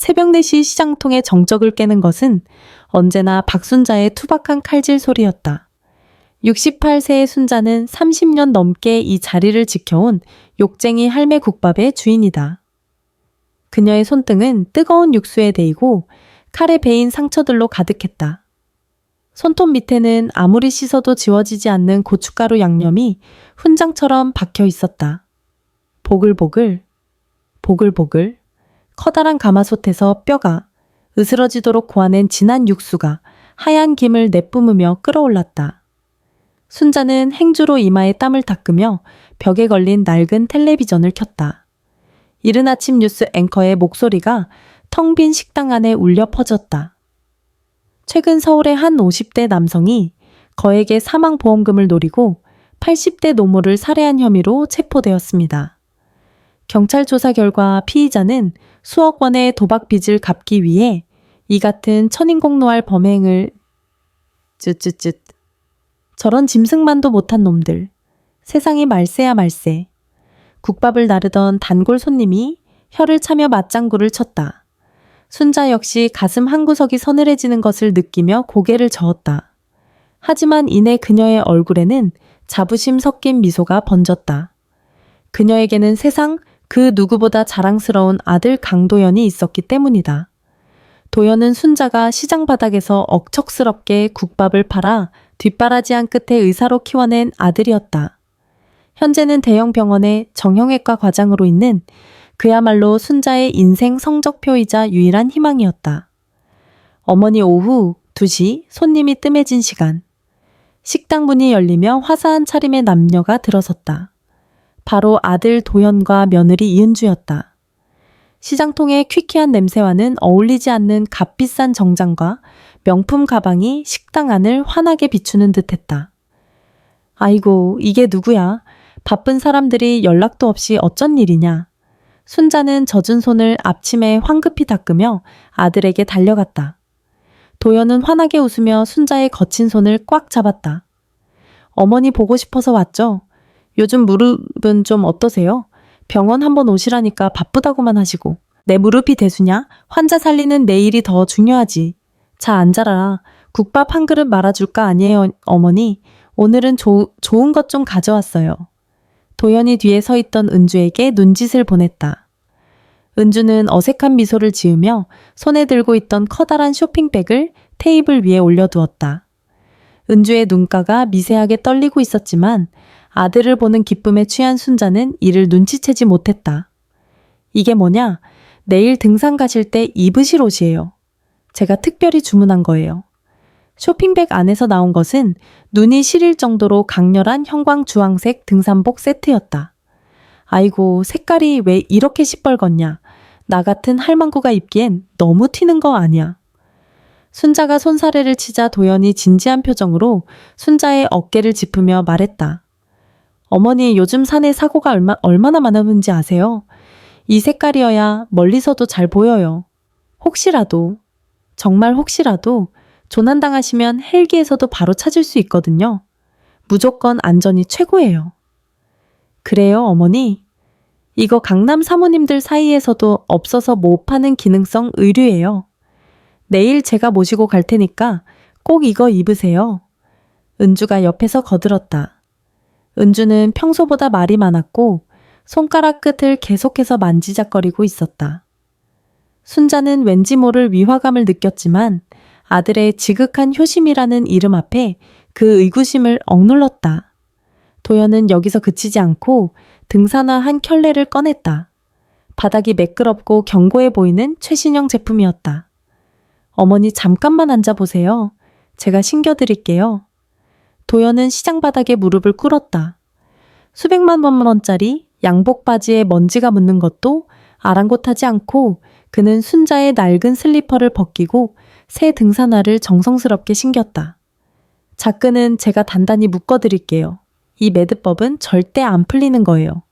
새벽 4시 시장통의 정적을 깨는 것은 언제나 박순자의 투박한 칼질 소리였다. 68세의 순자는 30년 넘게 이 자리를 지켜온 욕쟁이 할매 국밥의 주인이다. 그녀의 손등은 뜨거운 육수에 데이고 칼에 베인 상처들로 가득했다. 손톱 밑에는 아무리 씻어도 지워지지 않는 고춧가루 양념이 훈장처럼 박혀 있었다. 보글보글, 보글보글, 커다란 가마솥에서 뼈가 으스러지도록 고아낸 진한 육수가 하얀 김을 내뿜으며 끓어올랐다. 순자는 행주로 이마에 땀을 닦으며 벽에 걸린 낡은 텔레비전을 켰다. 이른 아침 뉴스 앵커의 목소리가 텅 빈 식당 안에 울려 퍼졌다. 최근 서울의 한 50대 남성이 거액의 사망보험금을 노리고 80대 노모를 살해한 혐의로 체포되었습니다. 경찰 조사 결과 피의자는 수억 원의 도박 빚을 갚기 위해 이 같은 천인공노할 범행을 저런 짐승만도 못한 놈들. 세상이 말세야 말세. 국밥을 나르던 단골 손님이 혀를 차며 맞장구를 쳤다. 순자 역시 가슴 한구석이 서늘해지는 것을 느끼며 고개를 저었다. 하지만 이내 그녀의 얼굴에는 자부심 섞인 미소가 번졌다. 그녀에게는 세상 그 누구보다 자랑스러운 아들 강도연이 있었기 때문이다. 도연은 순자가 시장 바닥에서 억척스럽게 국밥을 팔아 뒷바라지한 끝에 의사로 키워낸 아들이었다. 현재는 대형 병원의 정형외과 과장으로 있는 그야말로 순자의 인생 성적표이자 유일한 희망이었다. 어머니 오후 2시 손님이 뜸해진 시간. 식당 문이 열리며 화사한 차림의 남녀가 들어섰다. 바로 아들 도연과 며느리 이은주였다. 시장통의 퀴퀴한 냄새와는 어울리지 않는 값비싼 정장과 명품 가방이 식당 안을 환하게 비추는 듯했다. 아이고, 이게 누구야? 바쁜 사람들이 연락도 없이 어쩐 일이냐? 순자는 젖은 손을 앞치마에 황급히 닦으며 아들에게 달려갔다. 도연은 환하게 웃으며 순자의 거친 손을 꽉 잡았다. 어머니 보고 싶어서 왔죠? 요즘 무릎은 좀 어떠세요? 병원 한번 오시라니까 바쁘다고만 하시고. 내 무릎이 대수냐? 환자 살리는 내 일이 더 중요하지. 자, 앉아라. 국밥 한 그릇 말아줄까 아니에요, 어머니. 오늘은 좋은 것 좀 가져왔어요. 도연이 뒤에 서 있던 은주에게 눈짓을 보냈다. 은주는 어색한 미소를 지으며 손에 들고 있던 커다란 쇼핑백을 테이블 위에 올려두었다. 은주의 눈가가 미세하게 떨리고 있었지만 아들을 보는 기쁨에 취한 순자는 이를 눈치채지 못했다. 이게 뭐냐? 내일 등산 가실 때 입으실 옷이에요. 제가 특별히 주문한 거예요. 쇼핑백 안에서 나온 것은 눈이 시릴 정도로 강렬한 형광 주황색 등산복 세트였다. 아이고, 색깔이 왜 이렇게 시뻘겋냐? 나 같은 할망구가 입기엔 너무 튀는 거 아니야. 순자가 손사래를 치자 도연이 진지한 표정으로 순자의 어깨를 짚으며 말했다. 어머니, 요즘 산에 사고가 얼마나 많았는지 아세요? 이 색깔이어야 멀리서도 잘 보여요. 혹시라도, 정말 혹시라도 조난당하시면 헬기에서도 바로 찾을 수 있거든요. 무조건 안전이 최고예요. 그래요, 어머니? 이거 강남 사모님들 사이에서도 없어서 못 파는 기능성 의류예요. 내일 제가 모시고 갈 테니까 꼭 이거 입으세요. 은주가 옆에서 거들었다. 은주는 평소보다 말이 많았고 손가락 끝을 계속해서 만지작거리고 있었다. 순자는 왠지 모를 위화감을 느꼈지만 아들의 지극한 효심이라는 이름 앞에 그 의구심을 억눌렀다. 도연은 여기서 그치지 않고 등산화 한 켤레를 꺼냈다. 바닥이 매끄럽고 견고해 보이는 최신형 제품이었다. 어머니 잠깐만 앉아보세요. 제가 신겨드릴게요. 도연은 시장 바닥에 무릎을 꿇었다. 수백만 원짜리 양복 바지에 먼지가 묻는 것도 아랑곳하지 않고 그는 순자의 낡은 슬리퍼를 벗기고 새 등산화를 정성스럽게 신겼다. 자끈은 제가 단단히 묶어드릴게요. 이 매듭법은 절대 안 풀리는 거예요.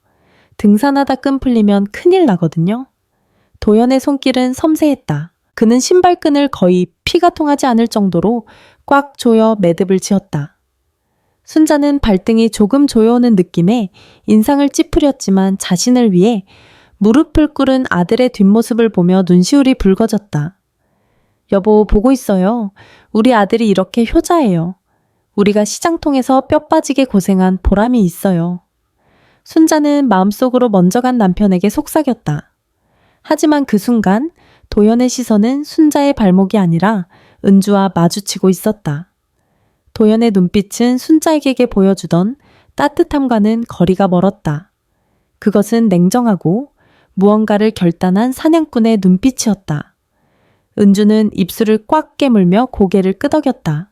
등산하다 끈 풀리면 큰일 나거든요. 도연의 손길은 섬세했다. 그는 신발끈을 거의 피가 통하지 않을 정도로 꽉 조여 매듭을 지었다. 순자는 발등이 조금 조여오는 느낌에 인상을 찌푸렸지만 자신을 위해 무릎을 꿇은 아들의 뒷모습을 보며 눈시울이 붉어졌다. 여보, 보고 있어요. 우리 아들이 이렇게 효자예요. 우리가 시장통에서 뼈 빠지게 고생한 보람이 있어요. 순자는 마음속으로 먼저 간 남편에게 속삭였다. 하지만 그 순간 도연의 시선은 순자의 발목이 아니라 은주와 마주치고 있었다. 도연의 눈빛은 순자에게 보여주던 따뜻함과는 거리가 멀었다. 그것은 냉정하고 무언가를 결단한 사냥꾼의 눈빛이었다. 은주는 입술을 꽉 깨물며 고개를 끄덕였다.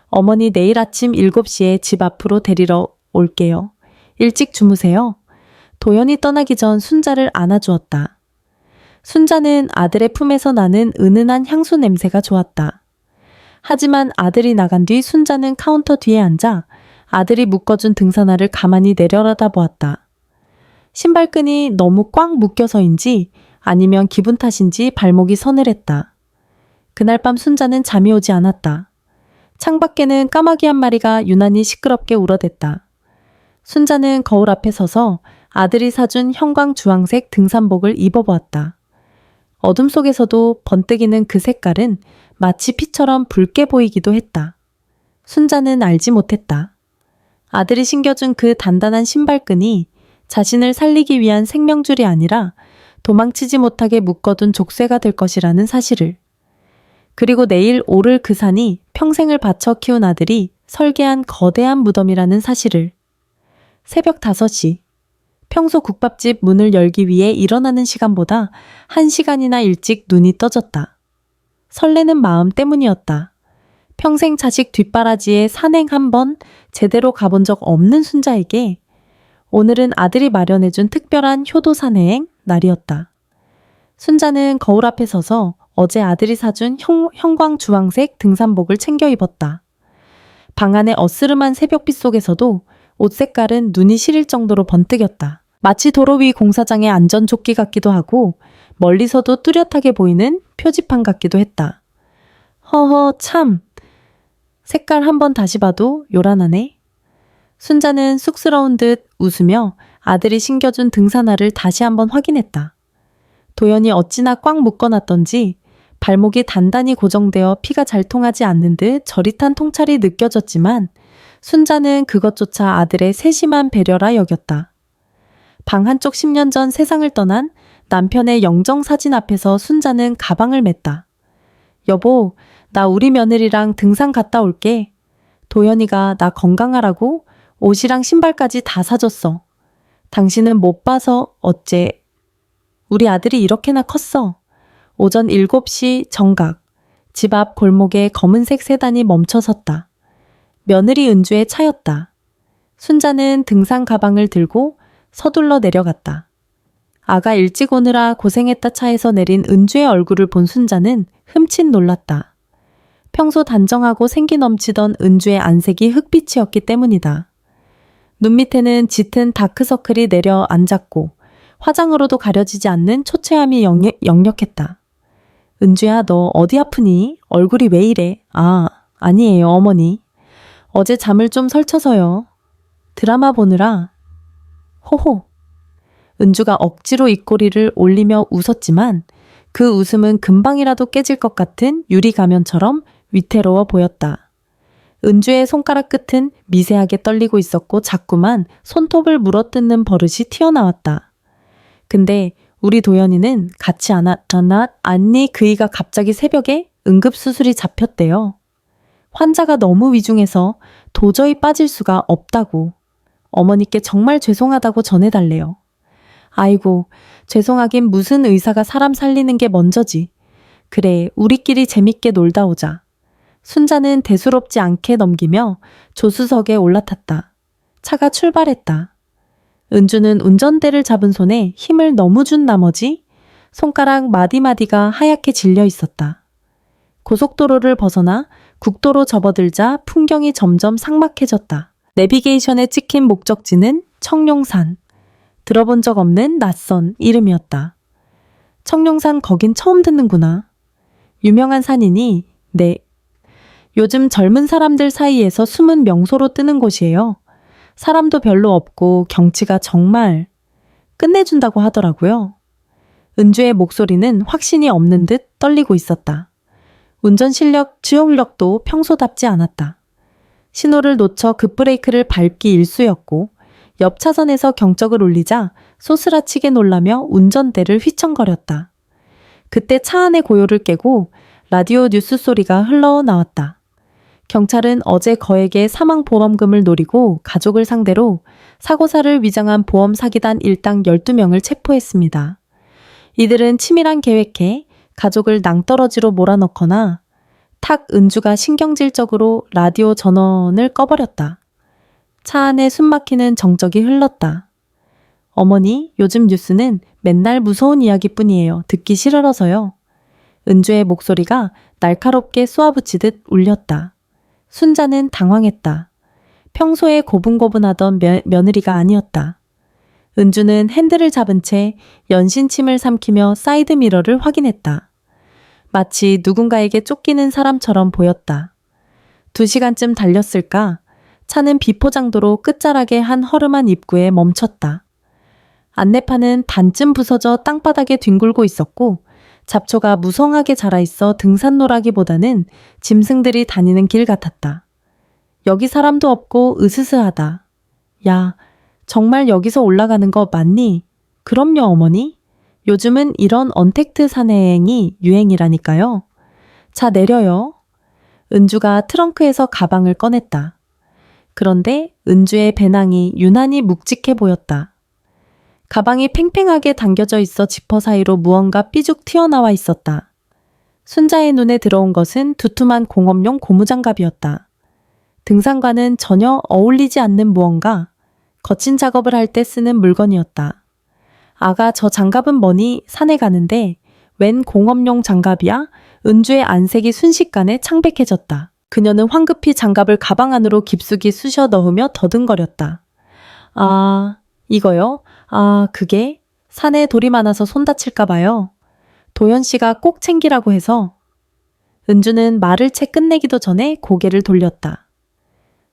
어머니, 내일 아침 7시에 집 앞으로 데리러 올게요. 일찍 주무세요. 도연이 떠나기 전 순자를 안아주었다. 순자는 아들의 품에서 나는 은은한 향수 냄새가 좋았다. 하지만 아들이 나간 뒤 순자는 카운터 뒤에 앉아 아들이 묶어준 등산화를 가만히 내려다보았다 보았다. 신발끈이 너무 꽉 묶여서인지 아니면 기분 탓인지 발목이 서늘했다. 그날 밤 순자는 잠이 오지 않았다. 창밖에는 까마귀 한 마리가 유난히 시끄럽게 울어댔다. 순자는 거울 앞에 서서 아들이 사준 형광 주황색 등산복을 입어보았다. 어둠 속에서도 번뜩이는 그 색깔은 마치 피처럼 붉게 보이기도 했다. 순자는 알지 못했다. 아들이 신겨준 그 단단한 신발끈이 자신을 살리기 위한 생명줄이 아니라 도망치지 못하게 묶어둔 족쇄가 될 것이라는 사실을. 그리고 내일 오를 그 산이 평생을 바쳐 키운 아들이 설계한 거대한 무덤이라는 사실을. 새벽 5시. 평소 국밥집 문을 열기 위해 일어나는 시간보다 1시간이나 일찍 눈이 떠졌다. 설레는 마음 때문이었다. 평생 자식 뒷바라지에 산행 한 번 제대로 가본 적 없는 순자에게 오늘은 아들이 마련해준 특별한 효도 산행 날이었다. 순자는 거울 앞에 서서 어제 아들이 사준 형광 주황색 등산복을 챙겨 입었다. 방 안의 어스름한 새벽빛 속에서도 옷 색깔은 눈이 시릴 정도로 번뜩였다. 마치 도로 위 공사장의 안전조끼 같기도 하고 멀리서도 뚜렷하게 보이는 표지판 같기도 했다. 허허, 참. 색깔 한번 다시 봐도 요란하네. 순자는 쑥스러운 듯 웃으며 아들이 신겨준 등산화를 다시 한번 확인했다. 도연이 어찌나 꽉 묶어놨던지 발목이 단단히 고정되어 피가 잘 통하지 않는 듯 저릿한 통찰이 느껴졌지만 순자는 그것조차 아들의 세심한 배려라 여겼다. 방 한쪽 10년 전 세상을 떠난 남편의 영정사진 앞에서 순자는 가방을 맸다. 여보, 나 우리 며느리랑 등산 갔다 올게. 도연이가 나 건강하라고 옷이랑 신발까지 다 사줬어. 당신은 못 봐서 어째. 우리 아들이 이렇게나 컸어. 오전 7시 정각. 집 앞 골목에 검은색 세단이 멈춰섰다. 며느리 은주의 차였다. 순자는 등산 가방을 들고 서둘러 내려갔다. 아가 일찍 오느라 고생했다 차에서 내린 은주의 얼굴을 본 순자는 흠칫 놀랐다. 평소 단정하고 생기 넘치던 은주의 안색이 흑빛이었기 때문이다. 눈 밑에는 짙은 다크서클이 내려 앉았고 화장으로도 가려지지 않는 초췌함이 역력했다. 은주야, 너 어디 아프니? 얼굴이 왜 이래? 아니에요, 어머니. 어제 잠을 좀 설쳐서요. 드라마 보느라. 호호. 은주가 억지로 입꼬리를 올리며 웃었지만 그 웃음은 금방이라도 깨질 것 같은 유리 가면처럼 위태로워 보였다. 은주의 손가락 끝은 미세하게 떨리고 있었고 자꾸만 손톱을 물어뜯는 버릇이 튀어나왔다. 근데 우리 도연이는 같이 않니? 그이가 갑자기 새벽에 응급수술이 잡혔대요. 환자가 너무 위중해서 도저히 빠질 수가 없다고. 어머니께 정말 죄송하다고 전해달래요. 아이고, 죄송하긴 무슨 의사가 사람 살리는 게 먼저지. 그래, 우리끼리 재밌게 놀다 오자. 순자는 대수롭지 않게 넘기며 조수석에 올라탔다. 차가 출발했다. 은주는 운전대를 잡은 손에 힘을 너무 준 나머지 손가락 마디마디가 하얗게 질려 있었다. 고속도로를 벗어나 국도로 접어들자 풍경이 점점 삭막해졌다. 내비게이션에 찍힌 목적지는 청룡산. 들어본 적 없는 낯선 이름이었다. 청룡산 거긴 처음 듣는구나. 유명한 산이니 네. 요즘 젊은 사람들 사이에서 숨은 명소로 뜨는 곳이에요. 사람도 별로 없고 경치가 정말. 끝내준다고 하더라고요. 은주의 목소리는 확신이 없는 듯 떨리고 있었다. 운전 실력, 주행력도 평소답지 않았다. 신호를 놓쳐 급브레이크를 밟기 일쑤였고 옆 차선에서 경적을 울리자 소스라치게 놀라며 운전대를 휘청거렸다. 그때 차 안의 고요를 깨고 라디오 뉴스 소리가 흘러나왔다. 경찰은 어제 거액의 사망보험금을 노리고 가족을 상대로 사고사를 위장한 보험 사기단 일당 12명을 체포했습니다. 이들은 치밀한 계획해 가족을 낭떠러지로 몰아넣거나 탁 은주가 신경질적으로 라디오 전원을 꺼버렸다. 차 안에 숨막히는 정적이 흘렀다. 어머니, 요즘 뉴스는 맨날 무서운 이야기뿐이에요. 듣기 싫어서요. 은주의 목소리가 날카롭게 쏘아붙이듯 울렸다. 순자는 당황했다. 평소에 고분고분하던 며느리가 아니었다. 은주는 핸들을 잡은 채 연신침을 삼키며 사이드미러를 확인했다. 마치 누군가에게 쫓기는 사람처럼 보였다. 2시간쯤 달렸을까? 차는 비포장도로 끝자락의 한 허름한 입구에 멈췄다. 안내판은 반쯤 부서져 땅바닥에 뒹굴고 있었고 잡초가 무성하게 자라있어 등산로라기보다는 짐승들이 다니는 길 같았다. 여기 사람도 없고 으스스하다. 야, 정말 여기서 올라가는 거 맞니? 그럼요, 어머니. 요즘은 이런 언택트 산행이 유행이라니까요. 자, 내려요. 은주가 트렁크에서 가방을 꺼냈다. 그런데 은주의 배낭이 유난히 묵직해 보였다. 가방이 팽팽하게 당겨져 있어 지퍼 사이로 무언가 삐죽 튀어나와 있었다. 순자의 눈에 들어온 것은 두툼한 공업용 고무장갑이었다. 등산과는 전혀 어울리지 않는 무언가, 거친 작업을 할 때 쓰는 물건이었다. 아가, 저 장갑은 뭐니? 산에 가는데 웬 공업용 장갑이야? 은주의 안색이 순식간에 창백해졌다. 그녀는 황급히 장갑을 가방 안으로 깊숙이 쑤셔 넣으며 더듬거렸다. 아, 이거요? 아, 그게? 산에 돌이 많아서 손 다칠까 봐요. 도연 씨가 꼭 챙기라고 해서. 은주는 말을 채 끝내기도 전에 고개를 돌렸다.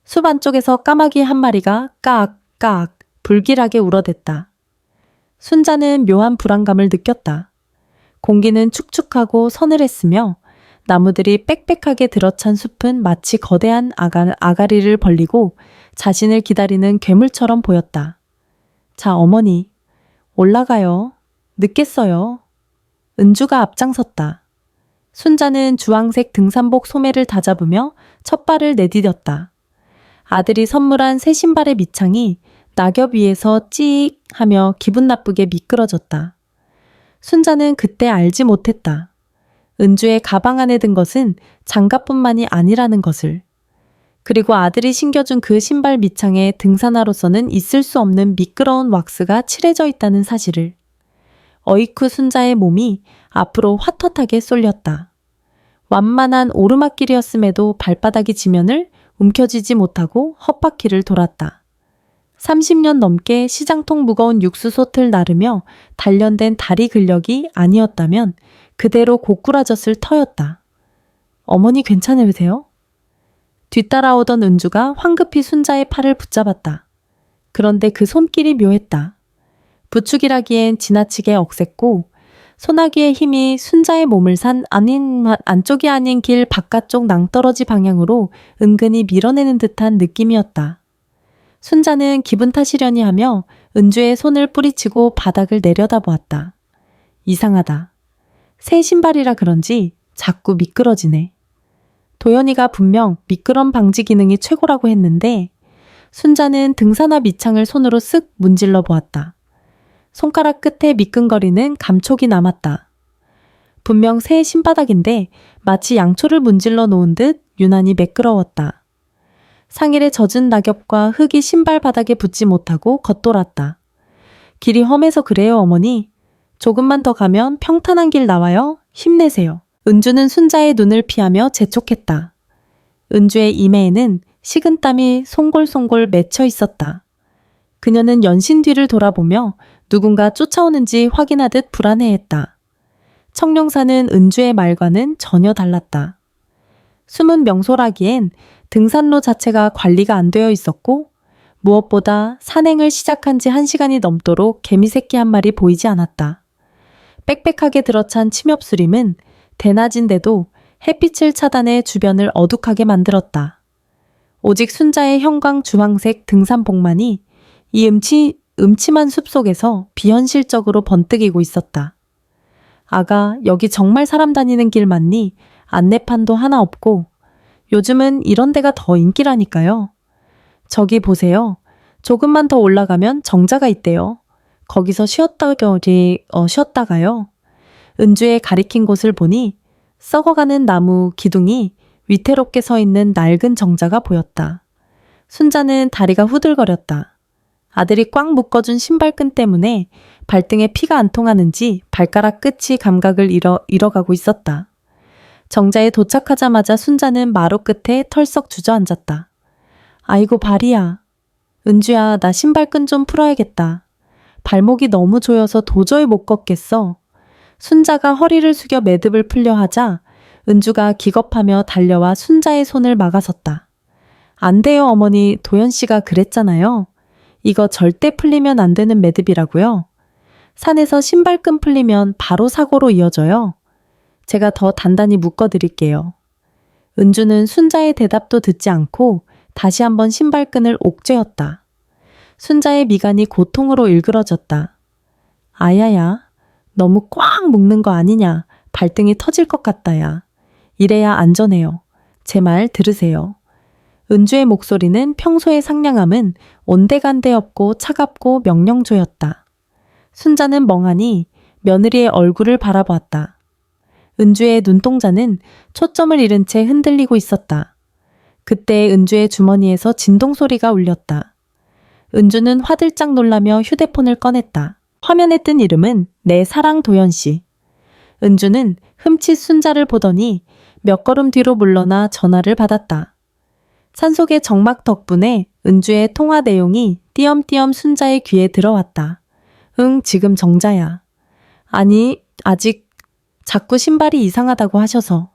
숲 안쪽에서 까마귀 한 마리가 까악 불길하게 울어댔다. 순자는 묘한 불안감을 느꼈다. 공기는 축축하고 서늘했으며 나무들이 빽빽하게 들어찬 숲은 마치 거대한 아가리를 벌리고 자신을 기다리는 괴물처럼 보였다. 자, 어머니, 올라가요. 늦겠어요. 은주가 앞장섰다. 순자는 주황색 등산복 소매를 다잡으며 첫 발을 내디뎠다. 아들이 선물한 새 신발의 밑창이 낙엽 위에서 찌익 하며 기분 나쁘게 미끄러졌다. 순자는 그때 알지 못했다. 은주의 가방 안에 든 것은 장갑뿐만이 아니라는 것을. 그리고 아들이 신겨준 그 신발 밑창에 등산화로서는 있을 수 없는 미끄러운 왁스가 칠해져 있다는 사실을. 어이쿠 순자의 몸이 앞으로 헛헛하게 쏠렸다. 완만한 오르막길이었음에도 발바닥이 지면을 움켜쥐지 못하고 헛바퀴를 돌았다. 30년 넘게 시장통 무거운 육수솥을 나르며 단련된 다리 근력이 아니었다면 그대로 고꾸라졌을 터였다. 어머니 괜찮으세요? 뒤따라오던 은주가 황급히 순자의 팔을 붙잡았다. 그런데 그 손길이 묘했다. 부축이라기엔 지나치게 억셌고 소나기의 힘이 순자의 몸을 안쪽이 아닌 길 바깥쪽 낭떠러지 방향으로 은근히 밀어내는 듯한 느낌이었다. 순자는 기분 탓이려니 하며 은주의 손을 뿌리치고 바닥을 내려다보았다. 이상하다. 새 신발이라 그런지 자꾸 미끄러지네. 도연이가 분명 미끄럼 방지 기능이 최고라고 했는데 순자는 등산화 밑창을 손으로 쓱 문질러 보았다. 손가락 끝에 미끈거리는 감촉이 남았다. 분명 새 신바닥인데 마치 양초를 문질러 놓은 듯 유난히 매끄러웠다. 상일에 젖은 낙엽과 흙이 신발 바닥에 붙지 못하고 겉돌았다. 길이 험해서 그래요, 어머니. 조금만 더 가면 평탄한 길 나와요. 힘내세요. 은주는 순자의 눈을 피하며 재촉했다. 은주의 이매에는 식은땀이 송골송골 맺혀 있었다. 그녀는 연신 뒤를 돌아보며 누군가 쫓아오는지 확인하듯 불안해했다. 청룡산은 은주의 말과는 전혀 달랐다. 숨은 명소라기엔 등산로 자체가 관리가 안 되어 있었고 무엇보다 산행을 시작한 지 1시간이 넘도록 개미새끼 한 마리 보이지 않았다. 빽빽하게 들어찬 침엽수림은 대낮인데도 햇빛을 차단해 주변을 어둑하게 만들었다. 오직 순자의 형광 주황색 등산복만이 이 음침한 숲속에서 비현실적으로 번뜩이고 있었다. 아가, 여기 정말 사람 다니는 길 맞니? 안내판도 하나 없고 요즘은 이런 데가 더 인기라니까요. 저기 보세요. 조금만 더 올라가면 정자가 있대요. 거기서 쉬었다가요. 은주에 가리킨 곳을 보니 썩어가는 나무 기둥이 위태롭게 서 있는 낡은 정자가 보였다. 순자는 다리가 후들거렸다. 아들이 꽉 묶어준 신발끈 때문에 발등에 피가 안 통하는지 발가락 끝이 감각을 잃어가고 있었다. 정자에 도착하자마자 순자는 마루 끝에 털썩 주저앉았다. 아이고 발이야. 은주야, 나 신발끈 좀 풀어야겠다. 발목이 너무 조여서 도저히 못 걷겠어. 순자가 허리를 숙여 매듭을 풀려 하자 은주가 기겁하며 달려와 순자의 손을 막아섰다. 안 돼요, 어머니. 도연 씨가 그랬잖아요. 이거 절대 풀리면 안 되는 매듭이라고요. 산에서 신발끈 풀리면 바로 사고로 이어져요. 제가 더 단단히 묶어드릴게요. 은주는 순자의 대답도 듣지 않고 다시 한번 신발끈을 옥죄었다. 순자의 미간이 고통으로 일그러졌다. 아야야, 너무 꽉 묶는 거 아니냐. 발등이 터질 것 같다야. 이래야 안전해요. 제 말 들으세요. 은주의 목소리는 평소의 상냥함은 온데간데 없고 차갑고 명령조였다. 순자는 멍하니 며느리의 얼굴을 바라보았다. 은주의 눈동자는 초점을 잃은 채 흔들리고 있었다. 그때 은주의 주머니에서 진동 소리가 울렸다. 은주는 화들짝 놀라며 휴대폰을 꺼냈다. 화면에 뜬 이름은 내 사랑 도연씨. 은주는 흠칫 순자를 보더니 몇 걸음 뒤로 물러나 전화를 받았다. 산속의 정막 덕분에 은주의 통화 내용이 띄엄띄엄 순자의 귀에 들어왔다. 응, 지금 정자야. 아니, 아직 자꾸 신발이 이상하다고 하셔서.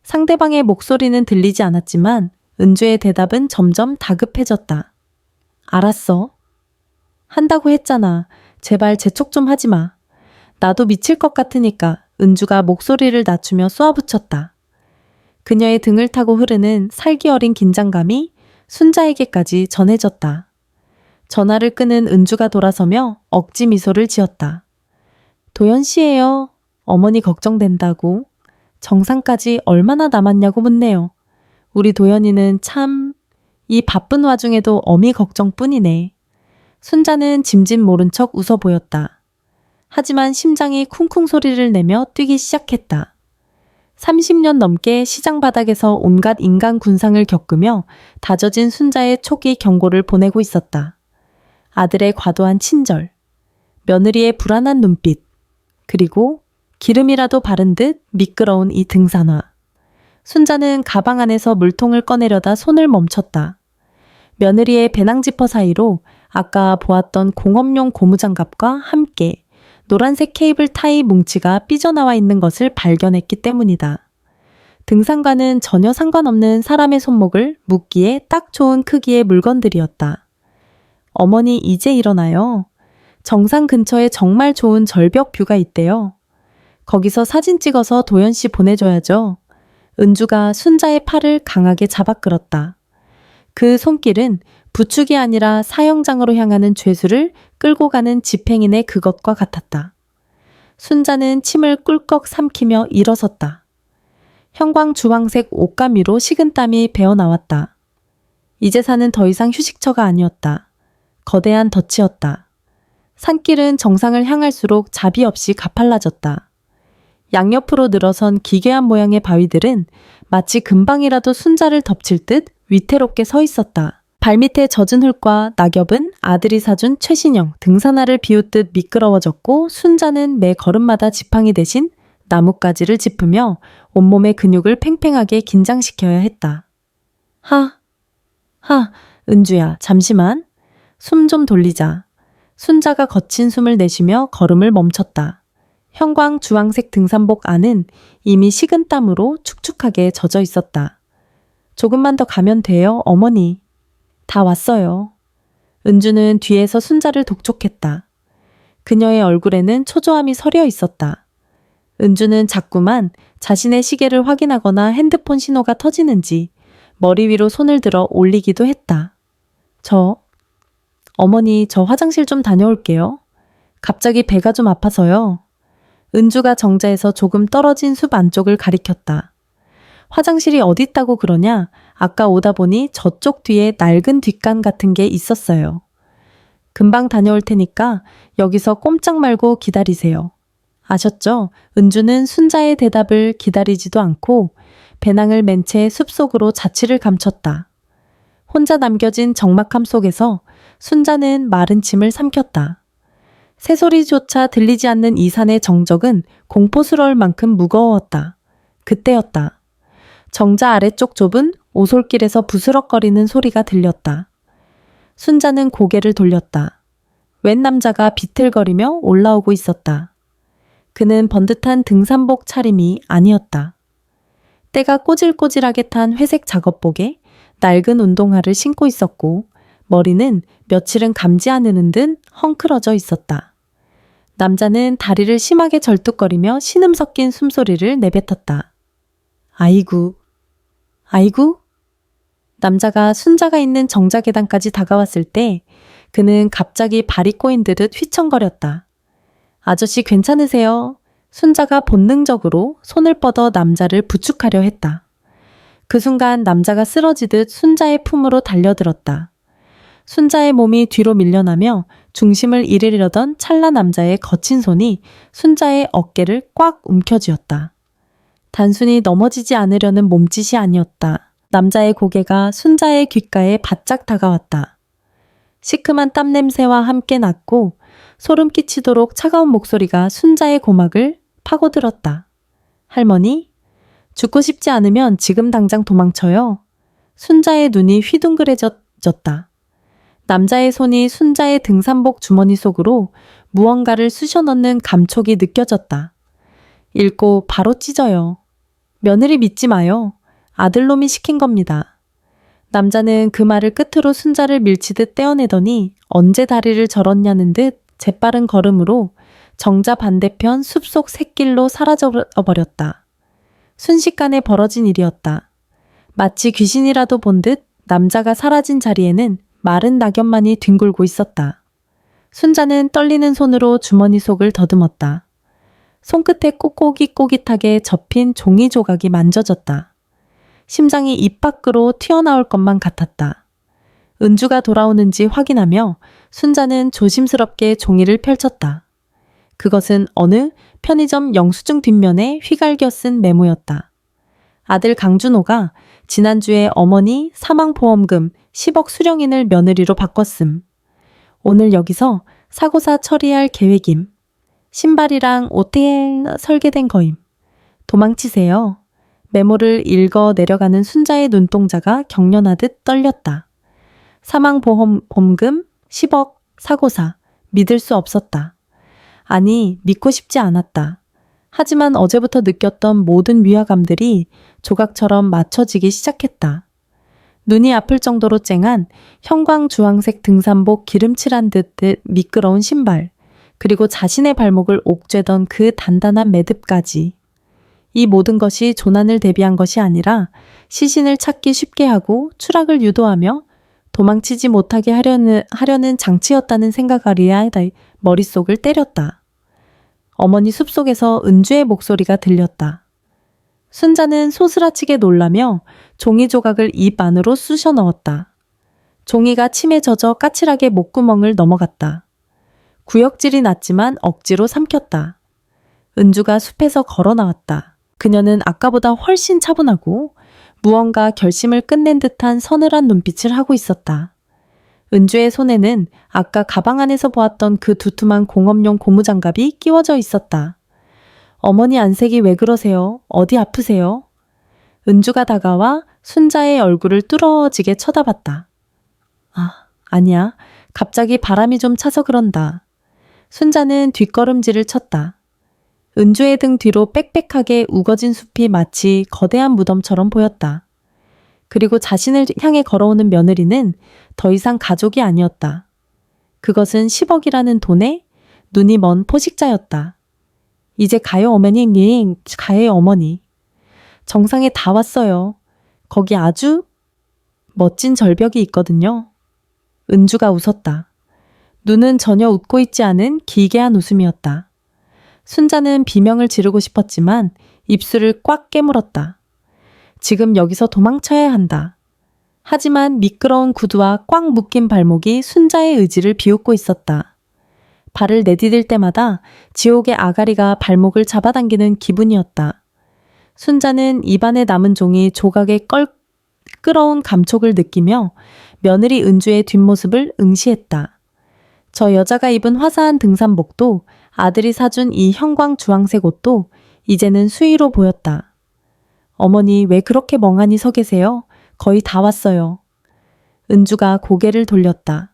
상대방의 목소리는 들리지 않았지만 은주의 대답은 점점 다급해졌다. 알았어. 한다고 했잖아. 제발 재촉 좀 하지 마. 나도 미칠 것 같으니까. 은주가 목소리를 낮추며 쏘아붙였다. 그녀의 등을 타고 흐르는 살기 어린 긴장감이 순자에게까지 전해졌다. 전화를 끄는 은주가 돌아서며 억지 미소를 지었다. 도연 씨예요. 어머니 걱정된다고. 정상까지 얼마나 남았냐고 묻네요. 우리 도연이는 참 이 바쁜 와중에도 어미 걱정뿐이네. 순자는 짐짓 모른 척 웃어 보였다. 하지만 심장이 쿵쿵 소리를 내며 뛰기 시작했다. 30년 넘게 시장 바닥에서 온갖 인간 군상을 겪으며 다져진 순자의 촉이 경고를 보내고 있었다. 아들의 과도한 친절, 며느리의 불안한 눈빛, 그리고 기름이라도 바른 듯 미끄러운 이 등산화. 순자는 가방 안에서 물통을 꺼내려다 손을 멈췄다. 며느리의 배낭지퍼 사이로 아까 보았던 공업용 고무장갑과 함께 노란색 케이블 타이 뭉치가 삐져나와 있는 것을 발견했기 때문이다. 등산과는 전혀 상관없는 사람의 손목을 묶기에 딱 좋은 크기의 물건들이었다. 어머니 이제 일어나요. 정상 근처에 정말 좋은 절벽 뷰가 있대요. 거기서 사진 찍어서 도연 씨 보내줘야죠. 은주가 순자의 팔을 강하게 잡아 끌었다. 그 손길은 부축이 아니라 사형장으로 향하는 죄수를 끌고 가는 집행인의 그것과 같았다. 순자는 침을 꿀꺽 삼키며 일어섰다. 형광 주황색 옷감 위로 식은땀이 배어나왔다. 이제 산은 더 이상 휴식처가 아니었다. 거대한 덫이었다. 산길은 정상을 향할수록 자비 없이 가팔라졌다. 양옆으로 늘어선 기괴한 모양의 바위들은 마치 금방이라도 순자를 덮칠 듯 위태롭게 서 있었다. 발밑에 젖은 흙과 낙엽은 아들이 사준 최신형 등산화를 비웃듯 미끄러워졌고 순자는 매 걸음마다 지팡이 대신 나뭇가지를 짚으며 온몸의 근육을 팽팽하게 긴장시켜야 했다. 은주야, 잠시만. 숨 좀 돌리자. 순자가 거친 숨을 내쉬며 걸음을 멈췄다. 형광 주황색 등산복 안은 이미 식은 땀으로 축축하게 젖어 있었다. 조금만 더 가면 돼요, 어머니. 다 왔어요. 은주는 뒤에서 순자를 독촉했다. 그녀의 얼굴에는 초조함이 서려 있었다. 은주는 자꾸만 자신의 시계를 확인하거나 핸드폰 신호가 터지는지 머리 위로 손을 들어 올리기도 했다. 어머니, 저 화장실 좀 다녀올게요. 갑자기 배가 좀 아파서요. 은주가 정자에서 조금 떨어진 숲 안쪽을 가리켰다. 화장실이 어디 있다고 그러냐? 아까 오다 보니 저쪽 뒤에 낡은 뒷간 같은 게 있었어요. 금방 다녀올 테니까 여기서 꼼짝 말고 기다리세요. 아셨죠? 은주는 순자의 대답을 기다리지도 않고 배낭을 맨 채 숲속으로 자취를 감췄다. 혼자 남겨진 적막함 속에서 순자는 마른 침을 삼켰다. 새소리조차 들리지 않는 이 산의 정적은 공포스러울 만큼 무거웠다. 그때였다. 정자 아래쪽 좁은 오솔길에서 부스럭거리는 소리가 들렸다. 순자는 고개를 돌렸다. 웬 남자가 비틀거리며 올라오고 있었다. 그는 번듯한 등산복 차림이 아니었다. 때가 꼬질꼬질하게 탄 회색 작업복에 낡은 운동화를 신고 있었고 머리는 며칠은 감지 않는 듯 헝클어져 있었다. 남자는 다리를 심하게 절뚝거리며 신음 섞인 숨소리를 내뱉었다. 아이구. 남자가 순자가 있는 정자 계단까지 다가왔을 때 그는 갑자기 발이 꼬인 듯 휘청거렸다. 아저씨 괜찮으세요? 순자가 본능적으로 손을 뻗어 남자를 부축하려 했다. 그 순간 남자가 쓰러지듯 순자의 품으로 달려들었다. 순자의 몸이 뒤로 밀려나며 중심을 잃으려던 찰나 남자의 거친 손이 순자의 어깨를 꽉 움켜쥐었다. 단순히 넘어지지 않으려는 몸짓이 아니었다. 남자의 고개가 순자의 귓가에 바짝 다가왔다. 시큼한 땀 냄새와 함께 났고 소름 끼치도록 차가운 목소리가 순자의 고막을 파고들었다. 할머니? 죽고 싶지 않으면 지금 당장 도망쳐요. 순자의 눈이 휘둥그레졌다. 남자의 손이 순자의 등산복 주머니 속으로 무언가를 쑤셔 넣는 감촉이 느껴졌다. 읽고 바로 찢어요. 며느리 믿지 마요. 아들놈이 시킨 겁니다. 남자는 그 말을 끝으로 순자를 밀치듯 떼어내더니 언제 다리를 절었냐는 듯 재빠른 걸음으로 정자 반대편 숲속 샛길로 사라져버렸다. 순식간에 벌어진 일이었다. 마치 귀신이라도 본 듯 남자가 사라진 자리에는 마른 낙엽만이 뒹굴고 있었다. 순자는 떨리는 손으로 주머니 속을 더듬었다. 손끝에 꼬깃꼬깃하게 접힌 종이 조각이 만져졌다. 심장이 입 밖으로 튀어나올 것만 같았다. 은주가 돌아오는지 확인하며 순자는 조심스럽게 종이를 펼쳤다. 그것은 어느 편의점 영수증 뒷면에 휘갈겨 쓴 메모였다. 아들 강준호가 지난주에 어머니 사망보험금 10억 수령인을 며느리로 바꿨음. 오늘 여기서 사고사 처리할 계획임. 신발이랑 옷에 설계된 거임. 도망치세요. 메모를 읽어 내려가는 순자의 눈동자가 경련하듯 떨렸다. 사망보험금 10억 사고사. 믿을 수 없었다. 아니, 믿고 싶지 않았다. 하지만 어제부터 느꼈던 모든 위화감들이 조각처럼 맞춰지기 시작했다. 눈이 아플 정도로 쨍한 형광주황색 등산복 기름칠한 듯 미끄러운 신발, 그리고 자신의 발목을 옥죄던 그 단단한 매듭까지. 이 모든 것이 조난을 대비한 것이 아니라 시신을 찾기 쉽게 하고 추락을 유도하며 도망치지 못하게 하려는 장치였다는 생각이 머릿속을 때렸다. 어머니 숲속에서 은주의 목소리가 들렸다. 순자는 소스라치게 놀라며 종이 조각을 입 안으로 쑤셔 넣었다. 종이가 침에 젖어 까칠하게 목구멍을 넘어갔다. 구역질이 났지만 억지로 삼켰다. 은주가 숲에서 걸어 나왔다. 그녀는 아까보다 훨씬 차분하고 무언가 결심을 끝낸 듯한 서늘한 눈빛을 하고 있었다. 은주의 손에는 아까 가방 안에서 보았던 그 두툼한 공업용 고무장갑이 끼워져 있었다. 어머니 안색이 왜 그러세요? 어디 아프세요? 은주가 다가와 순자의 얼굴을 뚫어지게 쳐다봤다. 아니야. 갑자기 바람이 좀 차서 그런다. 순자는 뒷걸음질을 쳤다. 은주의 등 뒤로 빽빽하게 우거진 숲이 마치 거대한 무덤처럼 보였다. 그리고 자신을 향해 걸어오는 며느리는 더 이상 가족이 아니었다. 그것은 10억이라는 돈에 눈이 먼 포식자였다. 이제 가요 어머니, 가요 어머니. 정상에 다 왔어요. 거기 아주 멋진 절벽이 있거든요. 은주가 웃었다. 눈은 전혀 웃고 있지 않은 기괴한 웃음이었다. 순자는 비명을 지르고 싶었지만 입술을 꽉 깨물었다. 지금 여기서 도망쳐야 한다. 하지만 미끄러운 구두와 꽉 묶인 발목이 순자의 의지를 비웃고 있었다. 발을 내디딜 때마다 지옥의 아가리가 발목을 잡아당기는 기분이었다. 순자는 입안에 남은 종이 조각에 끓어온 감촉을 느끼며 며느리 은주의 뒷모습을 응시했다. 저 여자가 입은 화사한 등산복도 아들이 사준 이 형광 주황색 옷도 이제는 수의로 보였다. 어머니 왜 그렇게 멍하니 서 계세요? 거의 다 왔어요. 은주가 고개를 돌렸다.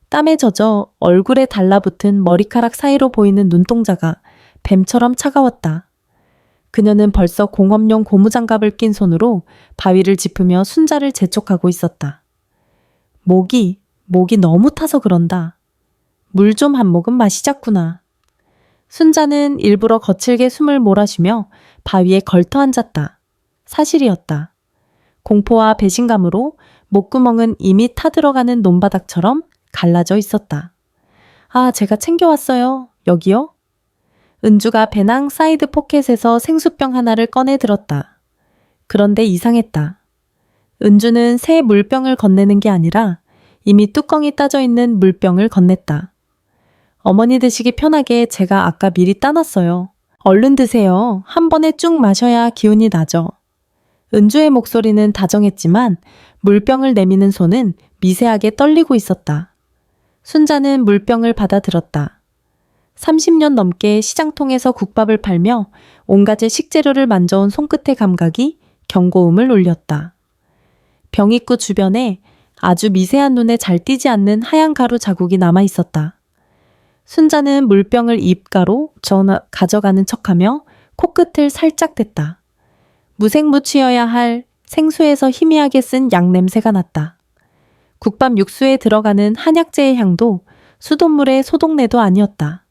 땀에 젖어 얼굴에 달라붙은 머리카락 사이로 보이는 눈동자가 뱀처럼 차가웠다. 그녀는 벌써 공업용 고무장갑을 낀 손으로 바위를 짚으며 순자를 재촉하고 있었다. 목이 너무 타서 그런다. 물 좀 한 모금 마시자꾸나. 순자는 일부러 거칠게 숨을 몰아쉬며 바위에 걸터 앉았다. 사실이었다. 공포와 배신감으로 목구멍은 이미 타들어가는 논바닥처럼 갈라져 있었다. 아, 제가 챙겨왔어요. 여기요? 은주가 배낭 사이드 포켓에서 생수병 하나를 꺼내 들었다. 그런데 이상했다. 은주는 새 물병을 건네는 게 아니라 이미 뚜껑이 따져 있는 물병을 건넸다. 어머니 드시기 편하게 제가 아까 미리 따놨어요. 얼른 드세요. 한 번에 쭉 마셔야 기운이 나죠. 은주의 목소리는 다정했지만 물병을 내미는 손은 미세하게 떨리고 있었다. 순자는 물병을 받아 들었다. 30년 넘게 시장통에서 국밥을 팔며 온갖의 식재료를 만져온 손끝의 감각이 경고음을 울렸다. 병입구 주변에 아주 미세한 눈에 잘 띄지 않는 하얀 가루 자국이 남아 있었다. 순자는 물병을 입가로 가져가는 척하며 코끝을 살짝 댔다. 무생무치여야 할 생수에서 희미하게 쓴 약 냄새가 났다. 국밥 육수에 들어가는 한약재의 향도 수돗물의 소독내도 아니었다.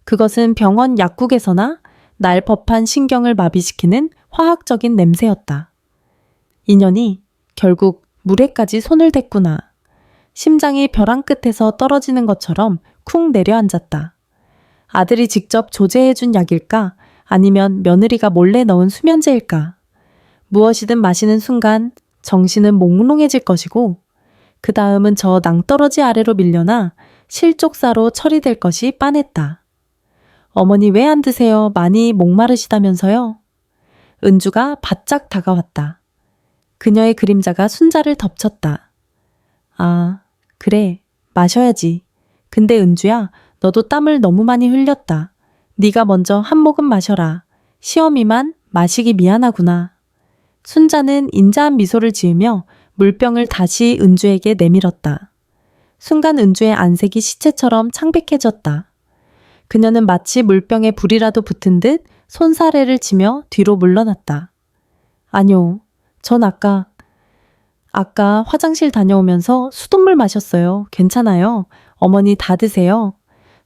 그것은 병원 약국에서나 날 법한 신경을 마비시키는 화학적인 냄새였다. 인연이 결국 물에까지 손을 댔구나. 심장이 벼랑 끝에서 떨어지는 것처럼 쿵 내려앉았다. 아들이 직접 조제해준 약일까? 아니면 며느리가 몰래 넣은 수면제일까? 무엇이든 마시는 순간 정신은 몽롱해질 것이고 그 다음은 저 낭떠러지 아래로 밀려나 실족사로 처리될 것이 빤했다. 어머니 왜 안 드세요? 많이 목마르시다면서요? 은주가 바짝 다가왔다. 그녀의 그림자가 순자를 덮쳤다. 아, 그래. 마셔야지. 근데 은주야, 너도 땀을 너무 많이 흘렸다. 네가 먼저 한 모금 마셔라. 시어미만 마시기 미안하구나. 순자는 인자한 미소를 지으며 물병을 다시 은주에게 내밀었다. 순간 은주의 안색이 시체처럼 창백해졌다. 그녀는 마치 물병에 불이라도 붙은 듯 손사래를 치며 뒤로 물러났다. 아니요, 전 아까 화장실 다녀오면서 수돗물 마셨어요. 괜찮아요. 어머니 다 드세요.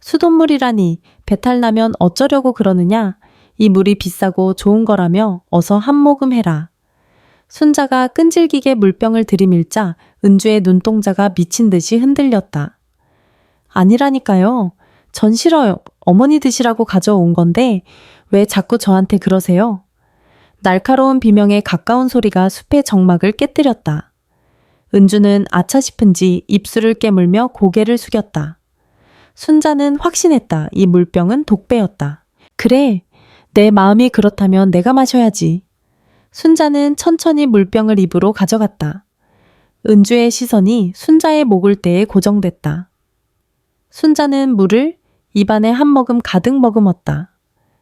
수돗물이라니 배탈 나면 어쩌려고 그러느냐. 이 물이 비싸고 좋은 거라며 어서 한 모금 해라. 순자가 끈질기게 물병을 들이밀자 은주의 눈동자가 미친 듯이 흔들렸다. 아니라니까요. 전 싫어요. 어머니 드시라고 가져온 건데 왜 자꾸 저한테 그러세요? 날카로운 비명에 가까운 소리가 숲의 정막을 깨뜨렸다. 은주는 아차 싶은지 입술을 깨물며 고개를 숙였다. 순자는 확신했다. 이 물병은 독배였다. 그래, 내 마음이 그렇다면 내가 마셔야지. 순자는 천천히 물병을 입으로 가져갔다. 은주의 시선이 순자의 목을대에 고정됐다. 순자는 물을 입안에 한 모금 가득 머금었다.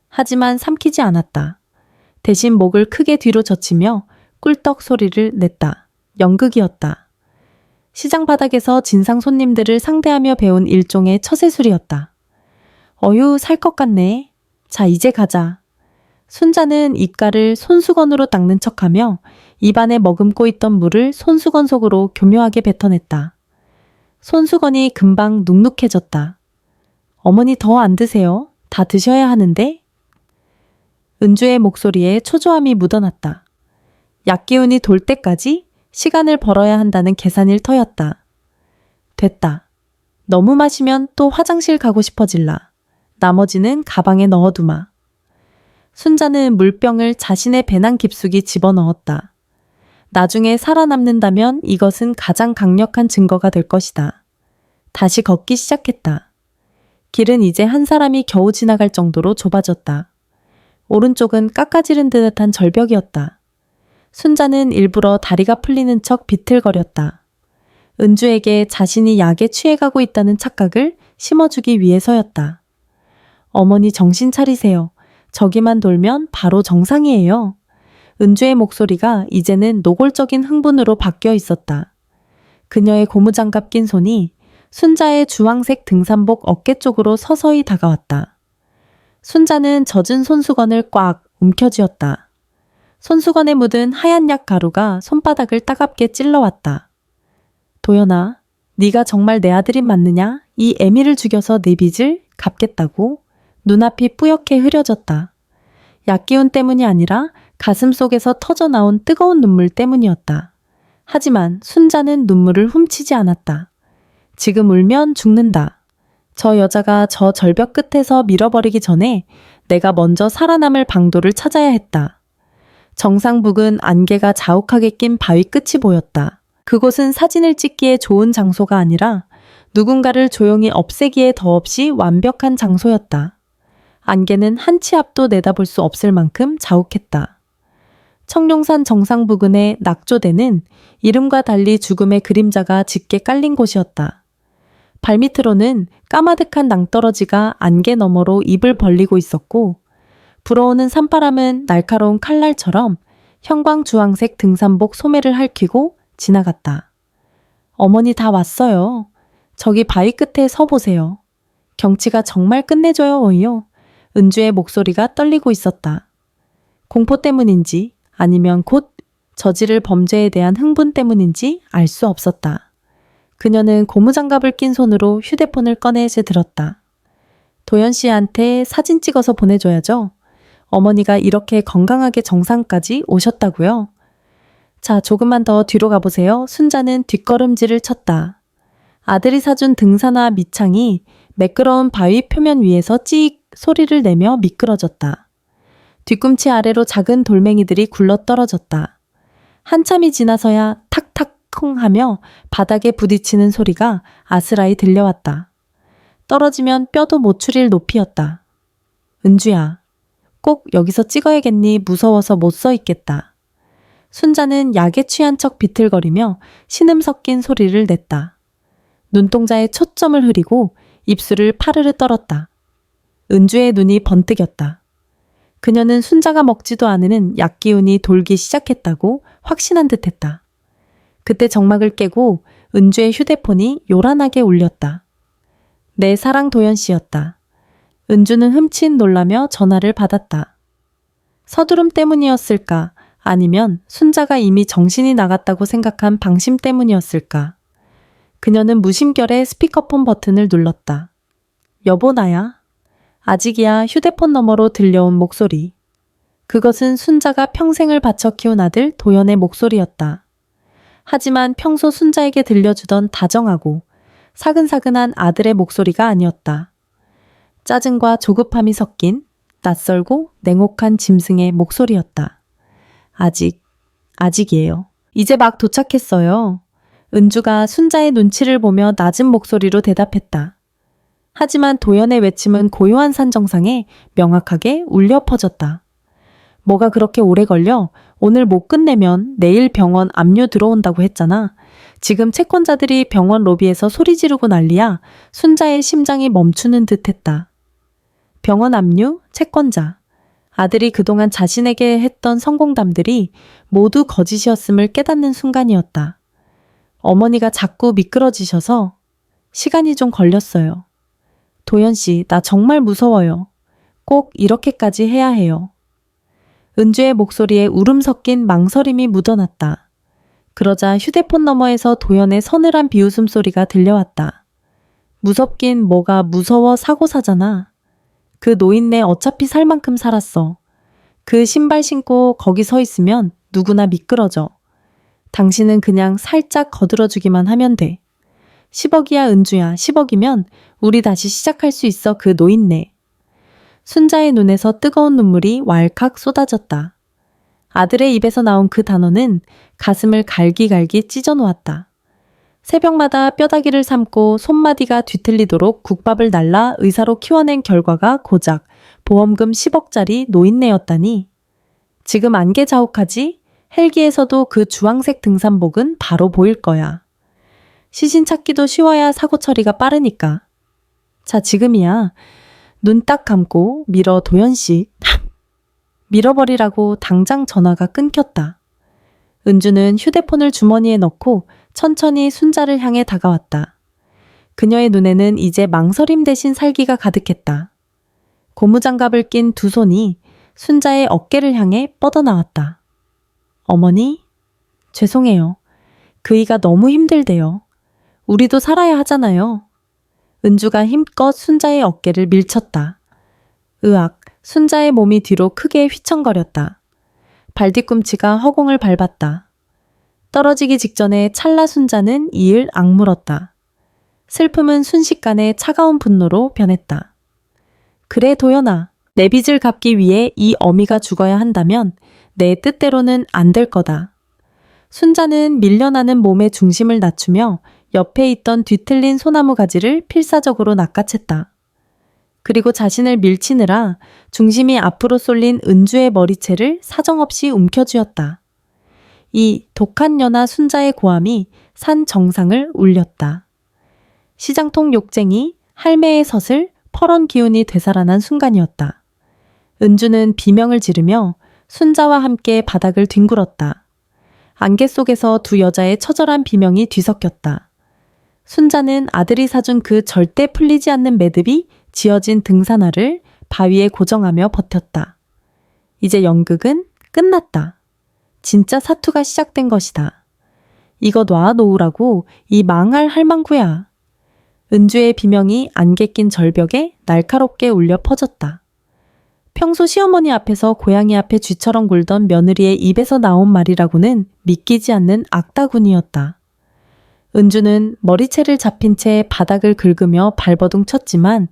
하지만 삼키지 않았다. 대신 목을 크게 뒤로 젖히며 꿀떡 소리를 냈다. 연극이었다. 시장 바닥에서 진상 손님들을 상대하며 배운 일종의 처세술이었다. 어휴, 살 것 같네. 자, 이제 가자. 순자는 입가를 손수건으로 닦는 척하며 입안에 머금고 있던 물을 손수건 속으로 교묘하게 뱉어냈다. 손수건이 금방 눅눅해졌다. 어머니 더 안 드세요? 다 드셔야 하는데? 은주의 목소리에 초조함이 묻어났다. 약 기운이 돌 때까지 시간을 벌어야 한다는 계산일 터였다. 됐다. 너무 마시면 또 화장실 가고 싶어질라. 나머지는 가방에 넣어두마. 순자는 물병을 자신의 배낭 깊숙이 집어넣었다. 나중에 살아남는다면 이것은 가장 강력한 증거가 될 것이다. 다시 걷기 시작했다. 길은 이제 한 사람이 겨우 지나갈 정도로 좁아졌다. 오른쪽은 깎아지른 듯한 절벽이었다. 순자는 일부러 다리가 풀리는 척 비틀거렸다. 은주에게 자신이 약에 취해가고 있다는 착각을 심어주기 위해서였다. 어머니 정신 차리세요. 저기만 돌면 바로 정상이에요. 은주의 목소리가 이제는 노골적인 흥분으로 바뀌어 있었다. 그녀의 고무장갑 낀 손이 순자의 주황색 등산복 어깨 쪽으로 서서히 다가왔다. 순자는 젖은 손수건을 꽉 움켜쥐었다. 손수건에 묻은 하얀 약 가루가 손바닥을 따갑게 찔러왔다. 도연아, 네가 정말 내 아들이 맞느냐? 이 애미를 죽여서 내 빚을 갚겠다고? 눈앞이 뿌옇게 흐려졌다. 약기운 때문이 아니라 가슴 속에서 터져나온 뜨거운 눈물 때문이었다. 하지만 순자는 눈물을 훔치지 않았다. 지금 울면 죽는다. 저 여자가 저 절벽 끝에서 밀어버리기 전에 내가 먼저 살아남을 방도를 찾아야 했다. 정상북은 안개가 자욱하게 낀 바위 끝이 보였다. 그곳은 사진을 찍기에 좋은 장소가 아니라 누군가를 조용히 없애기에 더없이 완벽한 장소였다. 안개는 한 치 앞도 내다볼 수 없을 만큼 자욱했다. 청룡산 정상부근의 낙조대는 이름과 달리 죽음의 그림자가 짙게 깔린 곳이었다. 발밑으로는 까마득한 낭떠러지가 안개 너머로 입을 벌리고 있었고 불어오는 산바람은 날카로운 칼날처럼 형광주황색 등산복 소매를 핥히고 지나갔다. 어머니 다 왔어요. 저기 바위 끝에 서 보세요. 경치가 정말 끝내줘요, 어이요. 은주의 목소리가 떨리고 있었다. 공포 때문인지 아니면 곧 저지를 범죄에 대한 흥분 때문인지 알 수 없었다. 그녀는 고무장갑을 낀 손으로 휴대폰을 꺼내서 들었다. 도연 씨한테 사진 찍어서 보내줘야죠. 어머니가 이렇게 건강하게 정상까지 오셨다고요. 자, 조금만 더 뒤로 가보세요. 순자는 뒷걸음질을 쳤다. 아들이 사준 등산화 밑창이 매끄러운 바위 표면 위에서 찍 소리를 내며 미끄러졌다. 뒤꿈치 아래로 작은 돌멩이들이 굴러 떨어졌다. 한참이 지나서야 탁탁쿵 하며 바닥에 부딪히는 소리가 아스라이 들려왔다. 떨어지면 뼈도 못 추릴 높이였다. 은주야, 꼭 여기서 찍어야겠니? 무서워서 못 서 있겠다. 순자는 약에 취한 척 비틀거리며 신음 섞인 소리를 냈다. 눈동자에 초점을 흐리고 입술을 파르르 떨었다. 은주의 눈이 번뜩였다. 그녀는 순자가 먹지도 않은 약기운이 돌기 시작했다고 확신한 듯했다. 그때 정막을 깨고 은주의 휴대폰이 요란하게 울렸다. 내 사랑 도연 씨였다. 은주는 흠칫 놀라며 전화를 받았다. 서두름 때문이었을까? 아니면 순자가 이미 정신이 나갔다고 생각한 방심 때문이었을까? 그녀는 무심결에 스피커폰 버튼을 눌렀다. 여보 나야. 아직이야. 휴대폰 너머로 들려온 목소리. 그것은 순자가 평생을 바쳐 키운 아들 도연의 목소리였다. 하지만 평소 순자에게 들려주던 다정하고 사근사근한 아들의 목소리가 아니었다. 짜증과 조급함이 섞인 낯설고 냉혹한 짐승의 목소리였다. 아직이에요. 이제 막 도착했어요. 은주가 순자의 눈치를 보며 낮은 목소리로 대답했다. 하지만 도연의 외침은 고요한 산 정상에 명확하게 울려 퍼졌다. 뭐가 그렇게 오래 걸려? 오늘 못 끝내면 내일 병원 압류 들어온다고 했잖아. 지금 채권자들이 병원 로비에서 소리 지르고 난리야. 순자의 심장이 멈추는 듯 했다. 병원 압류, 채권자. 아들이 그동안 자신에게 했던 성공담들이 모두 거짓이었음을 깨닫는 순간이었다. 어머니가 자꾸 미끄러지셔서 시간이 좀 걸렸어요. 도연 씨, 나 정말 무서워요. 꼭 이렇게까지 해야 해요. 은주의 목소리에 울음 섞인 망설임이 묻어났다. 그러자 휴대폰 너머에서 도연의 서늘한 비웃음 소리가 들려왔다. 무섭긴 뭐가 무서워 사고 사잖아. 그 노인네 어차피 살 만큼 살았어. 그 신발 신고 거기 서 있으면 누구나 미끄러져. 당신은 그냥 살짝 거들어주기만 하면 돼. 10억이야 은주야. 10억이면 우리 다시 시작할 수 있어 그 노인네. 순자의 눈에서 뜨거운 눈물이 왈칵 쏟아졌다. 아들의 입에서 나온 그 단어는 가슴을 갈기갈기 찢어놓았다. 새벽마다 뼈다귀를 삶고 손마디가 뒤틀리도록 국밥을 날라 의사로 키워낸 결과가 고작 보험금 10억짜리 노인네였다니. 지금 안개 자욱하지? 헬기에서도 그 주황색 등산복은 바로 보일 거야. 시신 찾기도 쉬워야 사고 처리가 빠르니까. 자, 지금이야. 눈 딱 감고 밀어 도연씨. 밀어버리라고 당장 전화가 끊겼다. 은주는 휴대폰을 주머니에 넣고 천천히 순자를 향해 다가왔다. 그녀의 눈에는 이제 망설임 대신 살기가 가득했다. 고무장갑을 낀 두 손이 순자의 어깨를 향해 뻗어나왔다. 어머니, 죄송해요. 그이가 너무 힘들대요. 우리도 살아야 하잖아요. 은주가 힘껏 순자의 어깨를 밀쳤다. 으악, 순자의 몸이 뒤로 크게 휘청거렸다. 발뒤꿈치가 허공을 밟았다. 떨어지기 직전에 찰나 순자는 이을 악물었다. 슬픔은 순식간에 차가운 분노로 변했다. 그래 도연아, 내 빚을 갚기 위해 이 어미가 죽어야 한다면 내 뜻대로는 안 될 거다. 순자는 밀려나는 몸의 중심을 낮추며 옆에 있던 뒤틀린 소나무 가지를 필사적으로 낚아챘다. 그리고 자신을 밀치느라 중심이 앞으로 쏠린 은주의 머리채를 사정없이 움켜쥐었다. 이 독한 연하 순자의 고함이 산 정상을 울렸다. 시장통 욕쟁이 할매의 섯을 퍼런 기운이 되살아난 순간이었다. 은주는 비명을 지르며 순자와 함께 바닥을 뒹굴었다. 안개 속에서 두 여자의 처절한 비명이 뒤섞였다. 순자는 아들이 사준 그 절대 풀리지 않는 매듭이 지어진 등산화를 바위에 고정하며 버텼다. 이제 연극은 끝났다. 진짜 사투가 시작된 것이다. 이거 놔놓으라고 이 망할 할망구야. 은주의 비명이 안개 낀 절벽에 날카롭게 울려 퍼졌다. 평소 시어머니 앞에서 고양이 앞에 쥐처럼 굴던 며느리의 입에서 나온 말이라고는 믿기지 않는 악다군이었다. 은주는 머리채를 잡힌 채 바닥을 긁으며 발버둥 쳤지만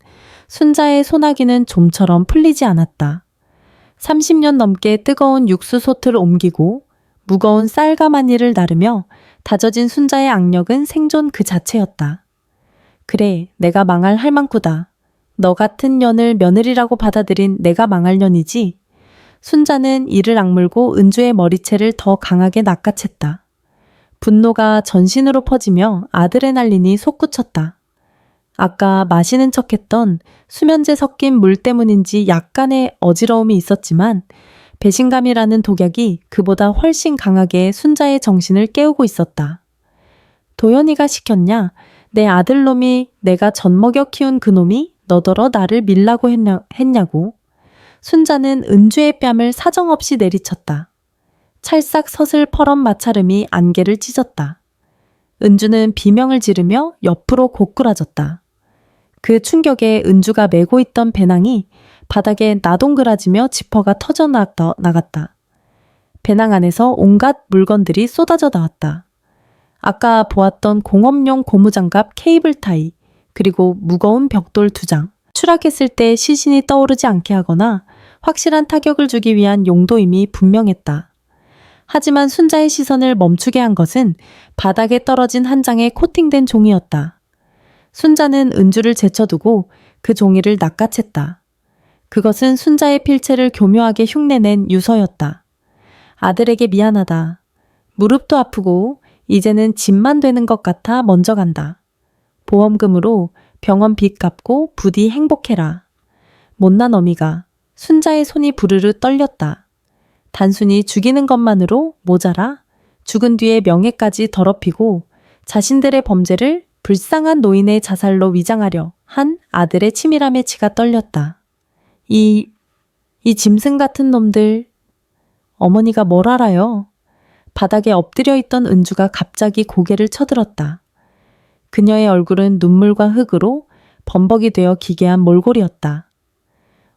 순자의 소나기는 좀처럼 풀리지 않았다. 30년 넘게 뜨거운 육수솥을 옮기고 무거운 쌀가마니를 나르며 다져진 순자의 악력은 생존 그 자체였다. 그래, 내가 망할 할망구다. 너 같은 년을 며느리라고 받아들인 내가 망할 년이지. 순자는 이를 악물고 은주의 머리채를 더 강하게 낚아챘다. 분노가 전신으로 퍼지며 아드레날린이 솟구쳤다. 아까 마시는 척했던 수면제 섞인 물 때문인지 약간의 어지러움이 있었지만 배신감이라는 독약이 그보다 훨씬 강하게 순자의 정신을 깨우고 있었다. 도연이가 시켰냐? 내 아들놈이 내가 젖먹여 키운 그놈이 너더러 나를 밀라고 했냐고. 순자는 은주의 뺨을 사정없이 내리쳤다. 찰싹 서슬 퍼런 마찰음이 안개를 찢었다. 은주는 비명을 지르며 옆으로 고꾸라졌다. 그 충격에 은주가 메고 있던 배낭이 바닥에 나동그라지며 지퍼가 터져 나갔다. 배낭 안에서 온갖 물건들이 쏟아져 나왔다. 아까 보았던 공업용 고무장갑 케이블 타이, 그리고 무거운 벽돌 2장. 추락했을 때 시신이 떠오르지 않게 하거나 확실한 타격을 주기 위한 용도임이 분명했다. 하지만 순자의 시선을 멈추게 한 것은 바닥에 떨어진 한 장의 코팅된 종이였다. 순자는 은주를 제쳐두고 그 종이를 낚아챘다. 그것은 순자의 필체를 교묘하게 흉내낸 유서였다. 아들에게 미안하다. 무릎도 아프고 이제는 집만 되는 것 같아 먼저 간다. 보험금으로 병원 빚 갚고 부디 행복해라. 못난 어미가. 순자의 손이 부르르 떨렸다. 단순히 죽이는 것만으로 모자라 죽은 뒤에 명예까지 더럽히고 자신들의 범죄를 불쌍한 노인의 자살로 위장하려 한 아들의 치밀함에 치가 떨렸다. 이 짐승 같은 놈들. 어머니가 뭘 알아요? 바닥에 엎드려 있던 은주가 갑자기 고개를 쳐들었다. 그녀의 얼굴은 눈물과 흙으로 범벅이 되어 기괴한 몰골이었다.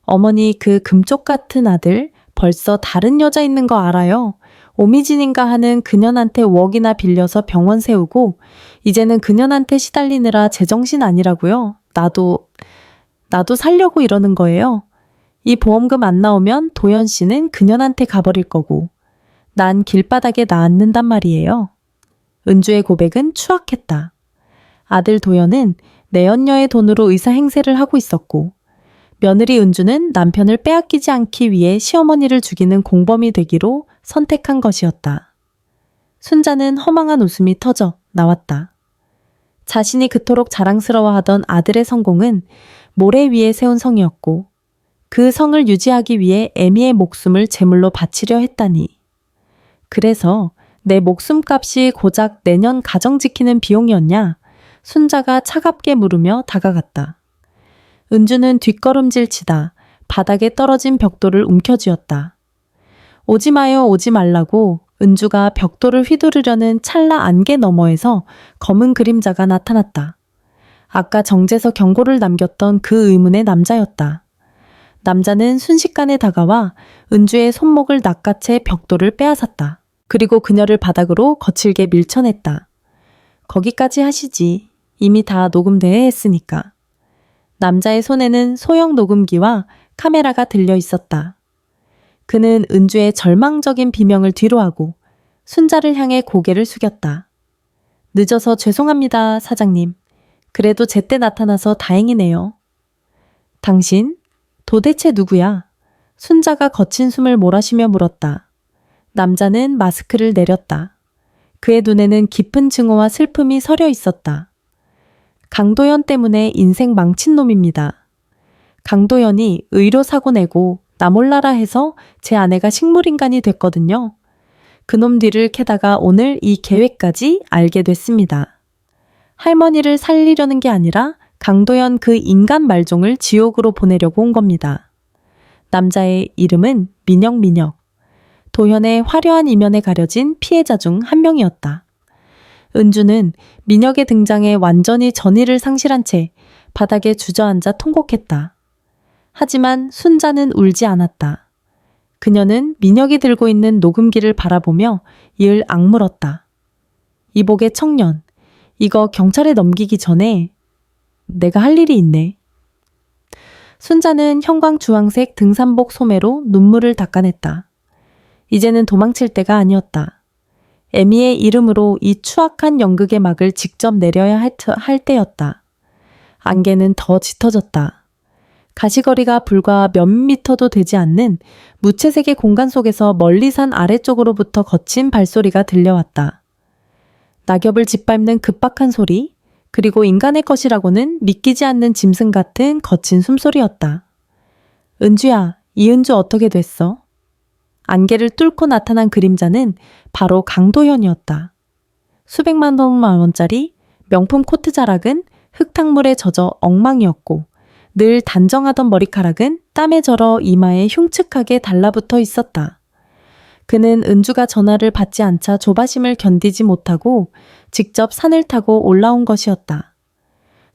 어머니, 그 금쪽 같은 아들 벌써 다른 여자 있는 거 알아요? 오미진인가 하는 그년한테 웍이나 빌려서 병원 세우고 이제는 그년한테 시달리느라 제정신 아니라고요. 나도 살려고 이러는 거예요. 이 보험금 안 나오면 도연 씨는 그년한테 가버릴 거고 난 길바닥에 놔앉는단 말이에요. 은주의 고백은 추악했다. 아들 도연은 내연녀의 돈으로 의사 행세를 하고 있었고 며느리 은주는 남편을 빼앗기지 않기 위해 시어머니를 죽이는 공범이 되기로 선택한 것이었다. 순자는 허망한 웃음이 터져 나왔다. 자신이 그토록 자랑스러워하던 아들의 성공은 모래 위에 세운 성이었고 그 성을 유지하기 위해 애미의 목숨을 제물로 바치려 했다니. 그래서 내 목숨값이 고작 내년 가정 지키는 비용이었냐? 순자가 차갑게 물으며 다가갔다. 은주는 뒷걸음질 치다 바닥에 떨어진 벽돌을 움켜쥐었다. 오지 마요, 오지 말라고 은주가 벽돌을 휘두르려는 찰나 안개 너머에서 검은 그림자가 나타났다. 아까 정재서 경고를 남겼던 그 의문의 남자였다. 남자는 순식간에 다가와 은주의 손목을 낚아채 벽돌을 빼앗았다. 그리고 그녀를 바닥으로 거칠게 밀쳐냈다. 거기까지 하시지. 이미 다 녹음대에 했으니까. 남자의 손에는 소형 녹음기와 카메라가 들려 있었다. 그는 은주의 절망적인 비명을 뒤로하고 순자를 향해 고개를 숙였다. 늦어서 죄송합니다, 사장님. 그래도 제때 나타나서 다행이네요. 당신? 도대체 누구야? 순자가 거친 숨을 몰아쉬며 물었다. 남자는 마스크를 내렸다. 그의 눈에는 깊은 증오와 슬픔이 서려 있었다. 강도연 때문에 인생 망친 놈입니다. 강도연이 의료 사고 내고 나 몰라라 해서 제 아내가 식물인간이 됐거든요. 그놈 뒤를 캐다가 오늘 이 계획까지 알게 됐습니다. 할머니를 살리려는 게 아니라 강도연 그 인간 말종을 지옥으로 보내려고 온 겁니다. 남자의 이름은 민혁. 도현의 화려한 이면에 가려진 피해자 중 한 명이었다. 은주는 민혁의 등장에 완전히 전의를 상실한 채 바닥에 주저앉아 통곡했다. 하지만 순자는 울지 않았다. 그녀는 민혁이 들고 있는 녹음기를 바라보며 이을 악물었다. 이복의 청년, 이거 경찰에 넘기기 전에 내가 할 일이 있네. 순자는 형광주황색 등산복 소매로 눈물을 닦아냈다. 이제는 도망칠 때가 아니었다. 애미의 이름으로 이 추악한 연극의 막을 직접 내려야 할 때였다. 안개는 더 짙어졌다. 가시거리가 불과 몇 미터도 되지 않는 무채색의 공간 속에서 멀리 산 아래쪽으로부터 거친 발소리가 들려왔다. 낙엽을 짓밟는 급박한 소리, 그리고 인간의 것이라고는 믿기지 않는 짐승 같은 거친 숨소리였다. 은주야, 이은주 어떻게 됐어? 안개를 뚫고 나타난 그림자는 바로 강도현이었다. 수백만 원짜리 명품 코트 자락은 흙탕물에 젖어 엉망이었고 늘 단정하던 머리카락은 땀에 절어 이마에 흉측하게 달라붙어 있었다. 그는 은주가 전화를 받지 않자 조바심을 견디지 못하고 직접 산을 타고 올라온 것이었다.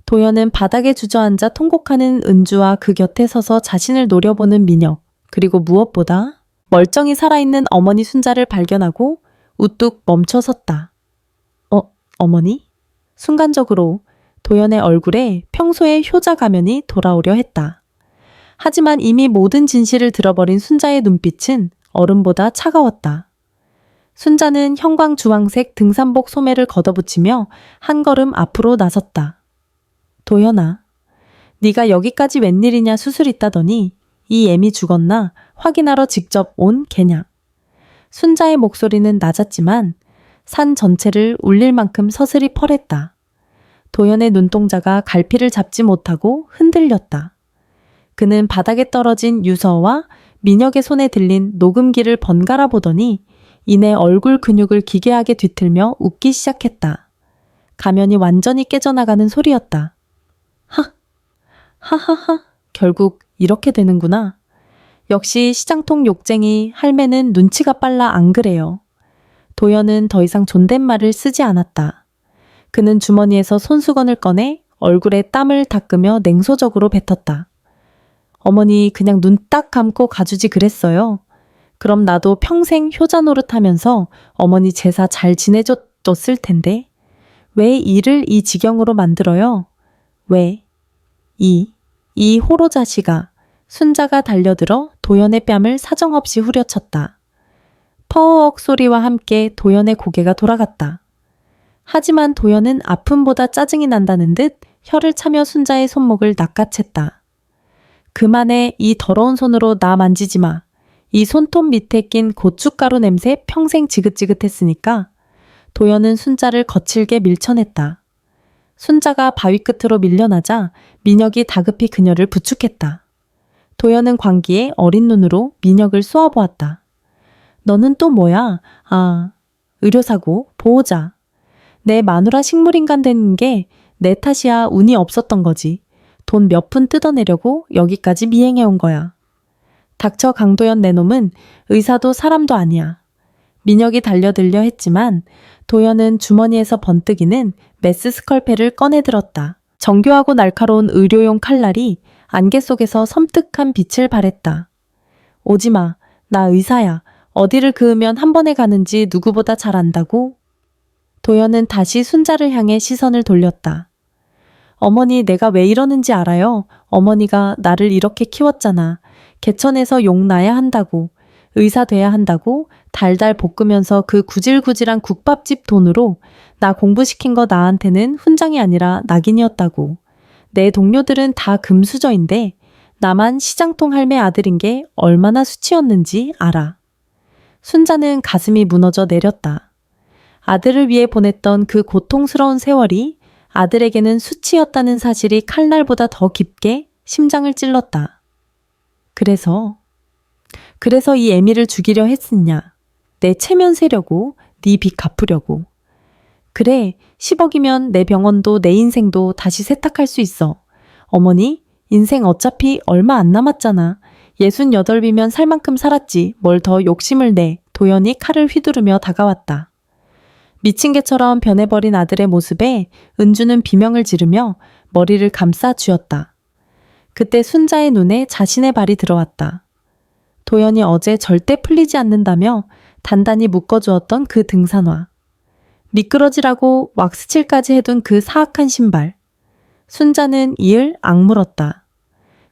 도연은 바닥에 주저앉아 통곡하는 은주와 그 곁에 서서 자신을 노려보는 민혁, 그리고 무엇보다 멀쩡히 살아있는 어머니 순자를 발견하고 우뚝 멈춰 섰다. 어머니? 순간적으로 도연의 얼굴에 평소의 효자 가면이 돌아오려 했다. 하지만 이미 모든 진실을 들어버린 순자의 눈빛은 얼음보다 차가웠다. 순자는 형광주황색 등산복 소매를 걷어붙이며 한 걸음 앞으로 나섰다. 도연아, 네가 여기까지 웬일이냐 수술 있다더니 이 애미 죽었나 확인하러 직접 온 개냐. 순자의 목소리는 낮았지만 산 전체를 울릴 만큼 서슬이 펄했다. 도연의 눈동자가 갈피를 잡지 못하고 흔들렸다. 그는 바닥에 떨어진 유서와 민혁의 손에 들린 녹음기를 번갈아 보더니 이내 얼굴 근육을 기괴하게 뒤틀며 웃기 시작했다. 가면이 완전히 깨져나가는 소리였다. 하하하, 결국 이렇게 되는구나. 역시 시장통 욕쟁이 할매는 눈치가 빨라 안 그래요. 도연은 더 이상 존댓말을 쓰지 않았다. 그는 주머니에서 손수건을 꺼내 얼굴에 땀을 닦으며 냉소적으로 뱉었다. 어머니 그냥 눈 딱 감고 가주지 그랬어요. 그럼 나도 평생 효자 노릇하면서 어머니 제사 잘 지내줬을 텐데. 왜 일을 이 지경으로 만들어요? 왜? 이 호로 자식아. 순자가 달려들어 도연의 뺨을 사정없이 후려쳤다. 퍼억 소리와 함께 도연의 고개가 돌아갔다. 하지만 도연은 아픔보다 짜증이 난다는 듯 혀를 차며 순자의 손목을 낚아챘다. 그만해. 이 더러운 손으로 나 만지지 마. 이 손톱 밑에 낀 고춧가루 냄새 평생 지긋지긋했으니까. 도연은 순자를 거칠게 밀쳐냈다. 순자가 바위 끝으로 밀려나자 민혁이 다급히 그녀를 부축했다. 도연은 광기에 어린 눈으로 민혁을 쏘아보았다. 너는 또 뭐야? 아, 의료사고, 보호자. 내 마누라 식물인간 되는 게 내 탓이야. 운이 없었던 거지. 돈 몇 푼 뜯어내려고 여기까지 미행해온 거야. 닥쳐 강도연 내 놈은 의사도 사람도 아니야. 민혁이 달려들려 했지만 도연은 주머니에서 번뜩이는 메스 스컬페를 꺼내들었다. 정교하고 날카로운 의료용 칼날이 안개 속에서 섬뜩한 빛을 발했다. 오지마. 나 의사야. 어디를 그으면 한 번에 가는지 누구보다 잘 안다고. 도연은 다시 순자를 향해 시선을 돌렸다. 어머니 내가 왜 이러는지 알아요? 어머니가 나를 이렇게 키웠잖아. 개천에서 용 나야 한다고. 의사 돼야 한다고 달달 볶으면서 그 구질구질한 국밥집 돈으로 나 공부시킨 거 나한테는 훈장이 아니라 낙인이었다고. 내 동료들은 다 금수저인데 나만 시장통 할매 아들인 게 얼마나 수치였는지 알아. 순자는 가슴이 무너져 내렸다. 아들을 위해 보냈던 그 고통스러운 세월이 아들에게는 수치였다는 사실이 칼날보다 더 깊게 심장을 찔렀다. 그래서 이 애미를 죽이려 했으냐. 내 체면 세려고, 네 빚 갚으려고. 그래, 10억이면 내 병원도 내 인생도 다시 세탁할 수 있어. 어머니, 인생 어차피 얼마 안 남았잖아. 68이면 살 만큼 살았지. 뭘 더 욕심을 내. 도연이 칼을 휘두르며 다가왔다. 미친 개처럼 변해버린 아들의 모습에 은주는 비명을 지르며 머리를 감싸 쥐었다. 그때 순자의 눈에 자신의 발이 들어왔다. 도연이 어제 절대 풀리지 않는다며 단단히 묶어주었던 그 등산화. 미끄러지라고 왁스칠까지 해둔 그 사악한 신발. 순자는 이을 악물었다.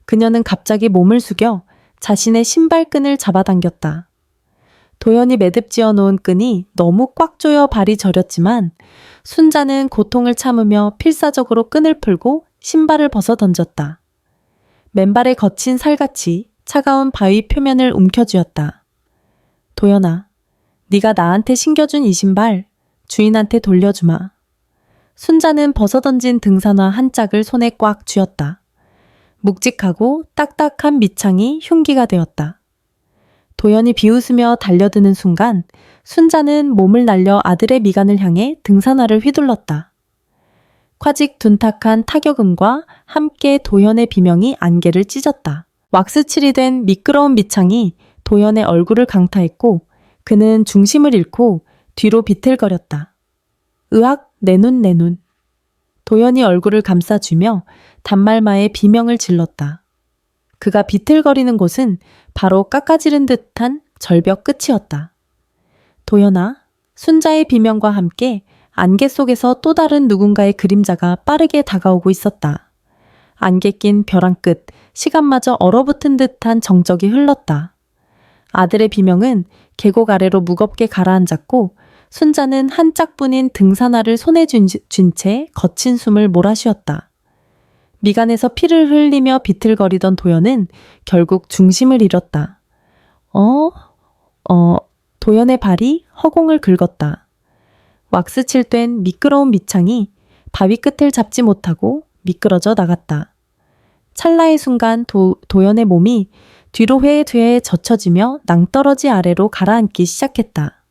그녀는 갑자기 몸을 숙여 자신의 신발끈을 잡아당겼다. 도연이 매듭지어 놓은 끈이 너무 꽉 조여 발이 저렸지만 순자는 고통을 참으며 필사적으로 끈을 풀고 신발을 벗어 던졌다. 맨발에 거친 살같이 차가운 바위 표면을 움켜쥐었다. 도연아, 네가 나한테 신겨준 이 신발 주인한테 돌려주마. 순자는 벗어던진 등산화 한 짝을 손에 꽉 쥐었다. 묵직하고 딱딱한 밑창이 흉기가 되었다. 도연이 비웃으며 달려드는 순간 순자는 몸을 날려 아들의 미간을 향해 등산화를 휘둘렀다. 콰직 둔탁한 타격음과 함께 도연의 비명이 안개를 찢었다. 왁스칠이 된 미끄러운 밑창이 도연의 얼굴을 강타했고 그는 중심을 잃고 뒤로 비틀거렸다. 으악, 내 눈. 도연이 얼굴을 감싸주며 단말마에 비명을 질렀다. 그가 비틀거리는 곳은 바로 깎아지른 듯한 절벽 끝이었다. 도연아, 순자의 비명과 함께 안개 속에서 또 다른 누군가의 그림자가 빠르게 다가오고 있었다. 안개 낀 벼랑 끝, 시간마저 얼어붙은 듯한 정적이 흘렀다. 아들의 비명은 계곡 아래로 무겁게 가라앉았고 순자는 한 짝뿐인 등산화를 손에 쥔 채 거친 숨을 몰아쉬었다. 미간에서 피를 흘리며 비틀거리던 도연은 결국 중심을 잃었다. 도연의 발이 허공을 긁었다. 왁스칠된 미끄러운 밑창이 바위 끝을 잡지 못하고 미끄러져 나갔다. 찰나의 순간 도연의 몸이 뒤로 회에 젖혀지며 낭떠러지 아래로 가라앉기 시작했다.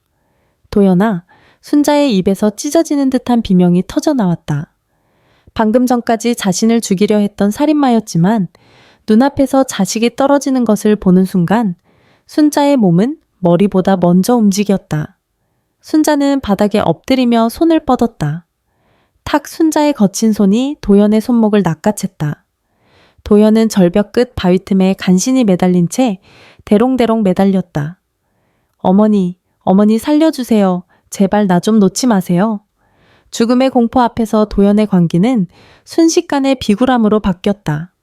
도연아, 순자의 입에서 찢어지는 듯한 비명이 터져 나왔다. 방금 전까지 자신을 죽이려 했던 살인마였지만 눈앞에서 자식이 떨어지는 것을 보는 순간 순자의 몸은 머리보다 먼저 움직였다. 순자는 바닥에 엎드리며 손을 뻗었다. 탁 순자의 거친 손이 도연의 손목을 낚아챘다. 도연은 절벽 끝 바위 틈에 간신히 매달린 채 대롱대롱 매달렸다. 어머니, 어머니 살려주세요. 제발 나 좀 놓지 마세요. 죽음의 공포 앞에서 도연의 광기는 순식간에 비굴함으로 바뀌었다.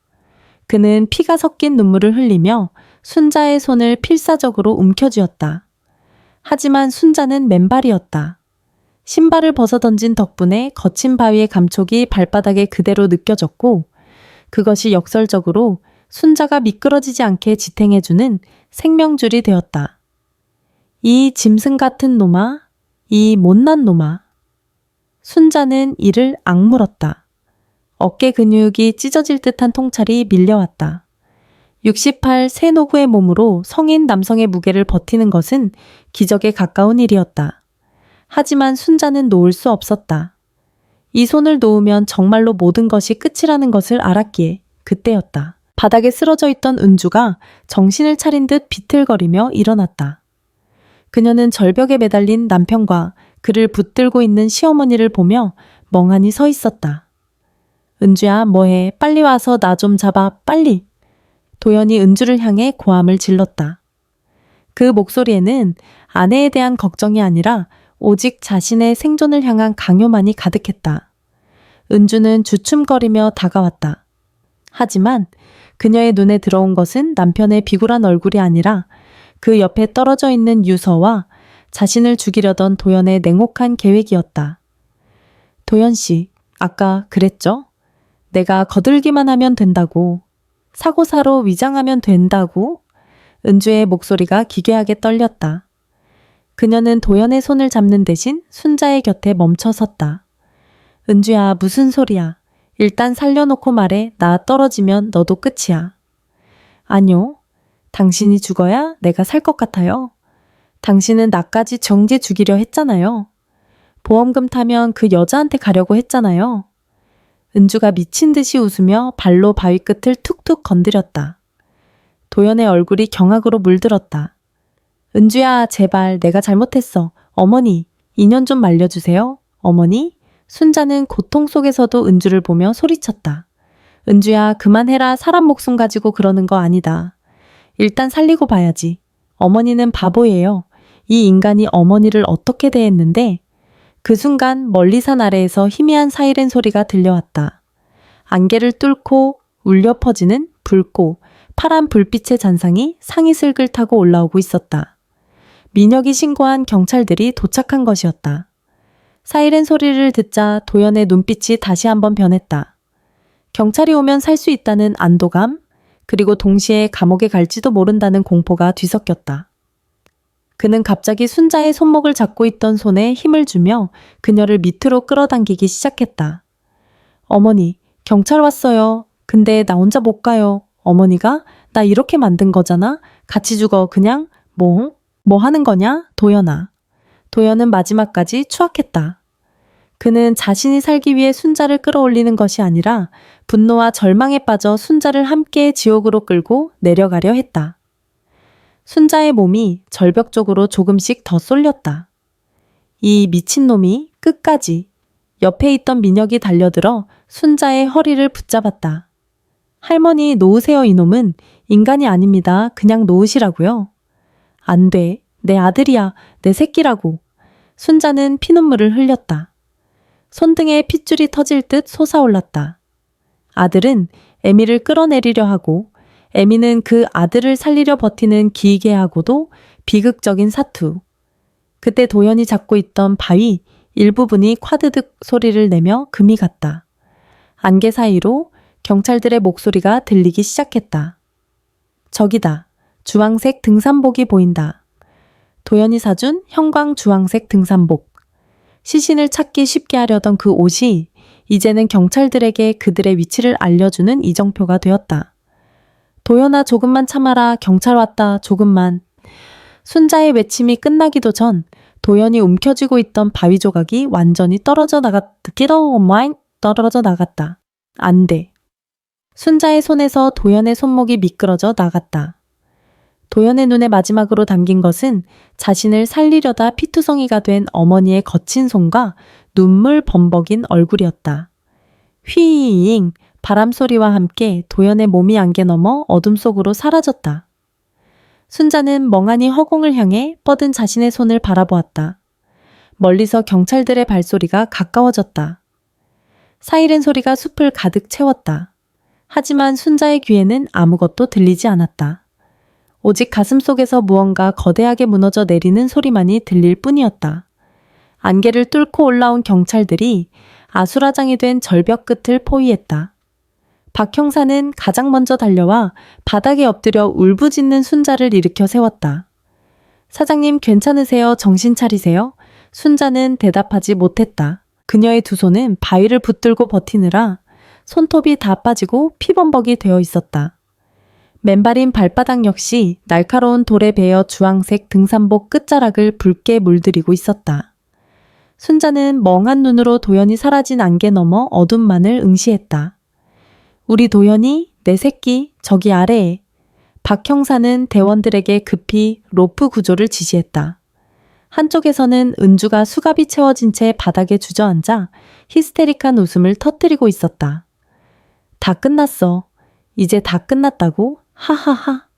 그는 피가 섞인 눈물을 흘리며 순자의 손을 필사적으로 움켜쥐었다. 하지만 순자는 맨발이었다. 신발을 벗어던진 덕분에 거친 바위의 감촉이 발바닥에 그대로 느껴졌고 그것이 역설적으로 순자가 미끄러지지 않게 지탱해주는 생명줄이 되었다. 이 짐승 같은 놈아, 이 못난 놈아. 순자는 이를 악물었다. 어깨 근육이 찢어질 듯한 통찰이 밀려왔다. 68 새 노구의 몸으로 성인 남성의 무게를 버티는 것은 기적에 가까운 일이었다. 하지만 순자는 놓을 수 없었다. 이 손을 놓으면 정말로 모든 것이 끝이라는 것을 알았기에 그때였다. 바닥에 쓰러져 있던 은주가 정신을 차린 듯 비틀거리며 일어났다. 그녀는 절벽에 매달린 남편과 그를 붙들고 있는 시어머니를 보며 멍하니 서 있었다. 은주야, 뭐해? 빨리 와서 나 좀 잡아, 빨리! 도연이 은주를 향해 고함을 질렀다. 그 목소리에는 아내에 대한 걱정이 아니라 오직 자신의 생존을 향한 강요만이 가득했다. 은주는 주춤거리며 다가왔다. 하지만 그녀의 눈에 들어온 것은 남편의 비굴한 얼굴이 아니라 그 옆에 떨어져 있는 유서와 자신을 죽이려던 도연의 냉혹한 계획이었다. 도연 씨, 아까 그랬죠? 내가 거들기만 하면 된다고. 사고사로 위장하면 된다고. 은주의 목소리가 기괴하게 떨렸다. 그녀는 도연의 손을 잡는 대신 순자의 곁에 멈춰 섰다. 은주야, 무슨 소리야. 일단 살려놓고 말해. 나 떨어지면 너도 끝이야. 아니요. 당신이 죽어야 내가 살 것 같아요. 당신은 나까지 정지 죽이려 했잖아요. 보험금 타면 그 여자한테 가려고 했잖아요. 은주가 미친 듯이 웃으며 발로 바위 끝을 툭툭 건드렸다. 도연의 얼굴이 경악으로 물들었다. 은주야, 제발 내가 잘못했어. 어머니, 인연 좀 말려주세요. 어머니? 순자는 고통 속에서도 은주를 보며 소리쳤다. 은주야, 그만해라. 사람 목숨 가지고 그러는 거 아니다. 일단 살리고 봐야지. 어머니는 바보예요. 이 인간이 어머니를 어떻게 대했는데 그 순간 멀리 산 아래에서 희미한 사이렌 소리가 들려왔다. 안개를 뚫고 울려 퍼지는 붉고 파란 불빛의 잔상이 상이슬글 타고 올라오고 있었다. 민혁이 신고한 경찰들이 도착한 것이었다. 사이렌 소리를 듣자 도연의 눈빛이 다시 한번 변했다. 경찰이 오면 살 수 있다는 안도감, 그리고 동시에 감옥에 갈지도 모른다는 공포가 뒤섞였다. 그는 갑자기 순자의 손목을 잡고 있던 손에 힘을 주며 그녀를 밑으로 끌어당기기 시작했다. 어머니, 경찰 왔어요. 근데 나 혼자 못 가요. 어머니가 나 이렇게 만든 거잖아. 같이 죽어. 그냥 뭐 하는 거냐? 도연아. 도연은 마지막까지 추악했다. 그는 자신이 살기 위해 순자를 끌어올리는 것이 아니라 분노와 절망에 빠져 순자를 함께 지옥으로 끌고 내려가려 했다. 순자의 몸이 절벽 쪽으로 조금씩 더 쏠렸다. 이 미친놈이 끝까지 옆에 있던 민혁이 달려들어 순자의 허리를 붙잡았다. 할머니 놓으세요. 이놈은 인간이 아닙니다. 그냥 놓으시라고요. 안 돼. 내 아들이야. 내 새끼라고. 순자는 피눈물을 흘렸다. 손등에 핏줄이 터질 듯 솟아올랐다. 아들은 에미를 끌어내리려 하고 에미는 그 아들을 살리려 버티는 기괴하고도 비극적인 사투. 그때 도연이 잡고 있던 바위 일부분이 콰드득 소리를 내며 금이 갔다. 안개 사이로 경찰들의 목소리가 들리기 시작했다. 저기다. 주황색 등산복이 보인다. 도연이 사준 형광 주황색 등산복. 시신을 찾기 쉽게 하려던 그 옷이 이제는 경찰들에게 그들의 위치를 알려주는 이정표가 되었다. 도연아, 조금만 참아라. 경찰 왔다. 조금만. 순자의 외침이 끝나기도 전 도연이 움켜쥐고 있던 바위 조각이 완전히 떨어져 나갔다. 안 돼. 순자의 손에서 도연의 손목이 미끄러져 나갔다. 도연의 눈에 마지막으로 담긴 것은 자신을 살리려다 피투성이가 된 어머니의 거친 손과 눈물 범벅인 얼굴이었다. 휘잉 바람소리와 함께 도연의 몸이 안개 넘어 어둠 속으로 사라졌다. 순자는 멍하니 허공을 향해 뻗은 자신의 손을 바라보았다. 멀리서 경찰들의 발소리가 가까워졌다. 사이렌 소리가 숲을 가득 채웠다. 하지만 순자의 귀에는 아무것도 들리지 않았다. 오직 가슴속에서 무언가 거대하게 무너져 내리는 소리만이 들릴 뿐이었다. 안개를 뚫고 올라온 경찰들이 아수라장이 된 절벽 끝을 포위했다. 박 형사는 가장 먼저 달려와 바닥에 엎드려 울부짖는 순자를 일으켜 세웠다. 사장님 괜찮으세요? 정신 차리세요? 순자는 대답하지 못했다. 그녀의 두 손은 바위를 붙들고 버티느라 손톱이 다 빠지고 피범벅이 되어 있었다. 맨발인 발바닥 역시 날카로운 돌에 베어 주황색 등산복 끝자락을 붉게 물들이고 있었다. 순자는 멍한 눈으로 도연이 사라진 안개 너머 어둠만을 응시했다. 우리 도연이, 내 새끼, 저기 아래에. 박 형사는 대원들에게 급히 로프 구조를 지시했다. 한쪽에서는 은주가 수갑이 채워진 채 바닥에 주저앉아 히스테릭한 웃음을 터뜨리고 있었다. 다 끝났어. 이제 다 끝났다고? 하하하.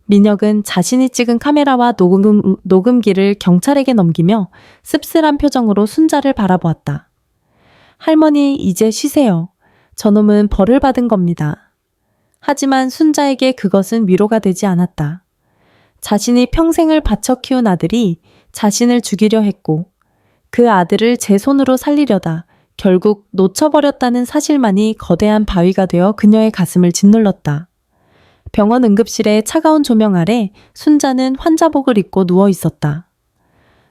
민혁은 자신이 찍은 카메라와 녹음기를 경찰에게 넘기며 씁쓸한 표정으로 순자를 바라보았다. 할머니, 이제 쉬세요. 저놈은 벌을 받은 겁니다. 하지만 순자에게 그것은 위로가 되지 않았다. 자신이 평생을 바쳐 키운 아들이 자신을 죽이려 했고 그 아들을 제 손으로 살리려다 결국 놓쳐버렸다는 사실만이 거대한 바위가 되어 그녀의 가슴을 짓눌렀다. 병원 응급실의 차가운 조명 아래 순자는 환자복을 입고 누워 있었다.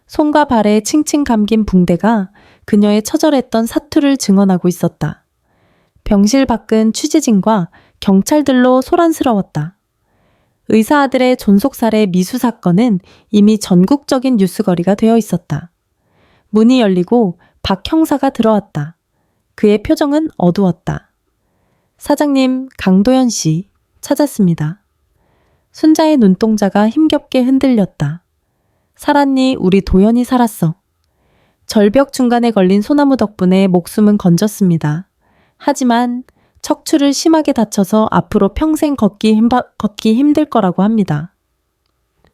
손과 발에 칭칭 감긴 붕대가 그녀의 처절했던 사투를 증언하고 있었다. 병실 밖은 취재진과 경찰들로 소란스러웠다. 의사 아들의 존속살해 미수 사건은 이미 전국적인 뉴스거리가 되어 있었다. 문이 열리고 박 형사가 들어왔다. 그의 표정은 어두웠다. 사장님, 강도연 씨 찾았습니다. 순자의 눈동자가 힘겹게 흔들렸다. 살았니? 우리 도연이 살았어. 절벽 중간에 걸린 소나무 덕분에 목숨은 건졌습니다. 하지만 척추를 심하게 다쳐서 앞으로 평생 걷기 힘들 거라고 합니다.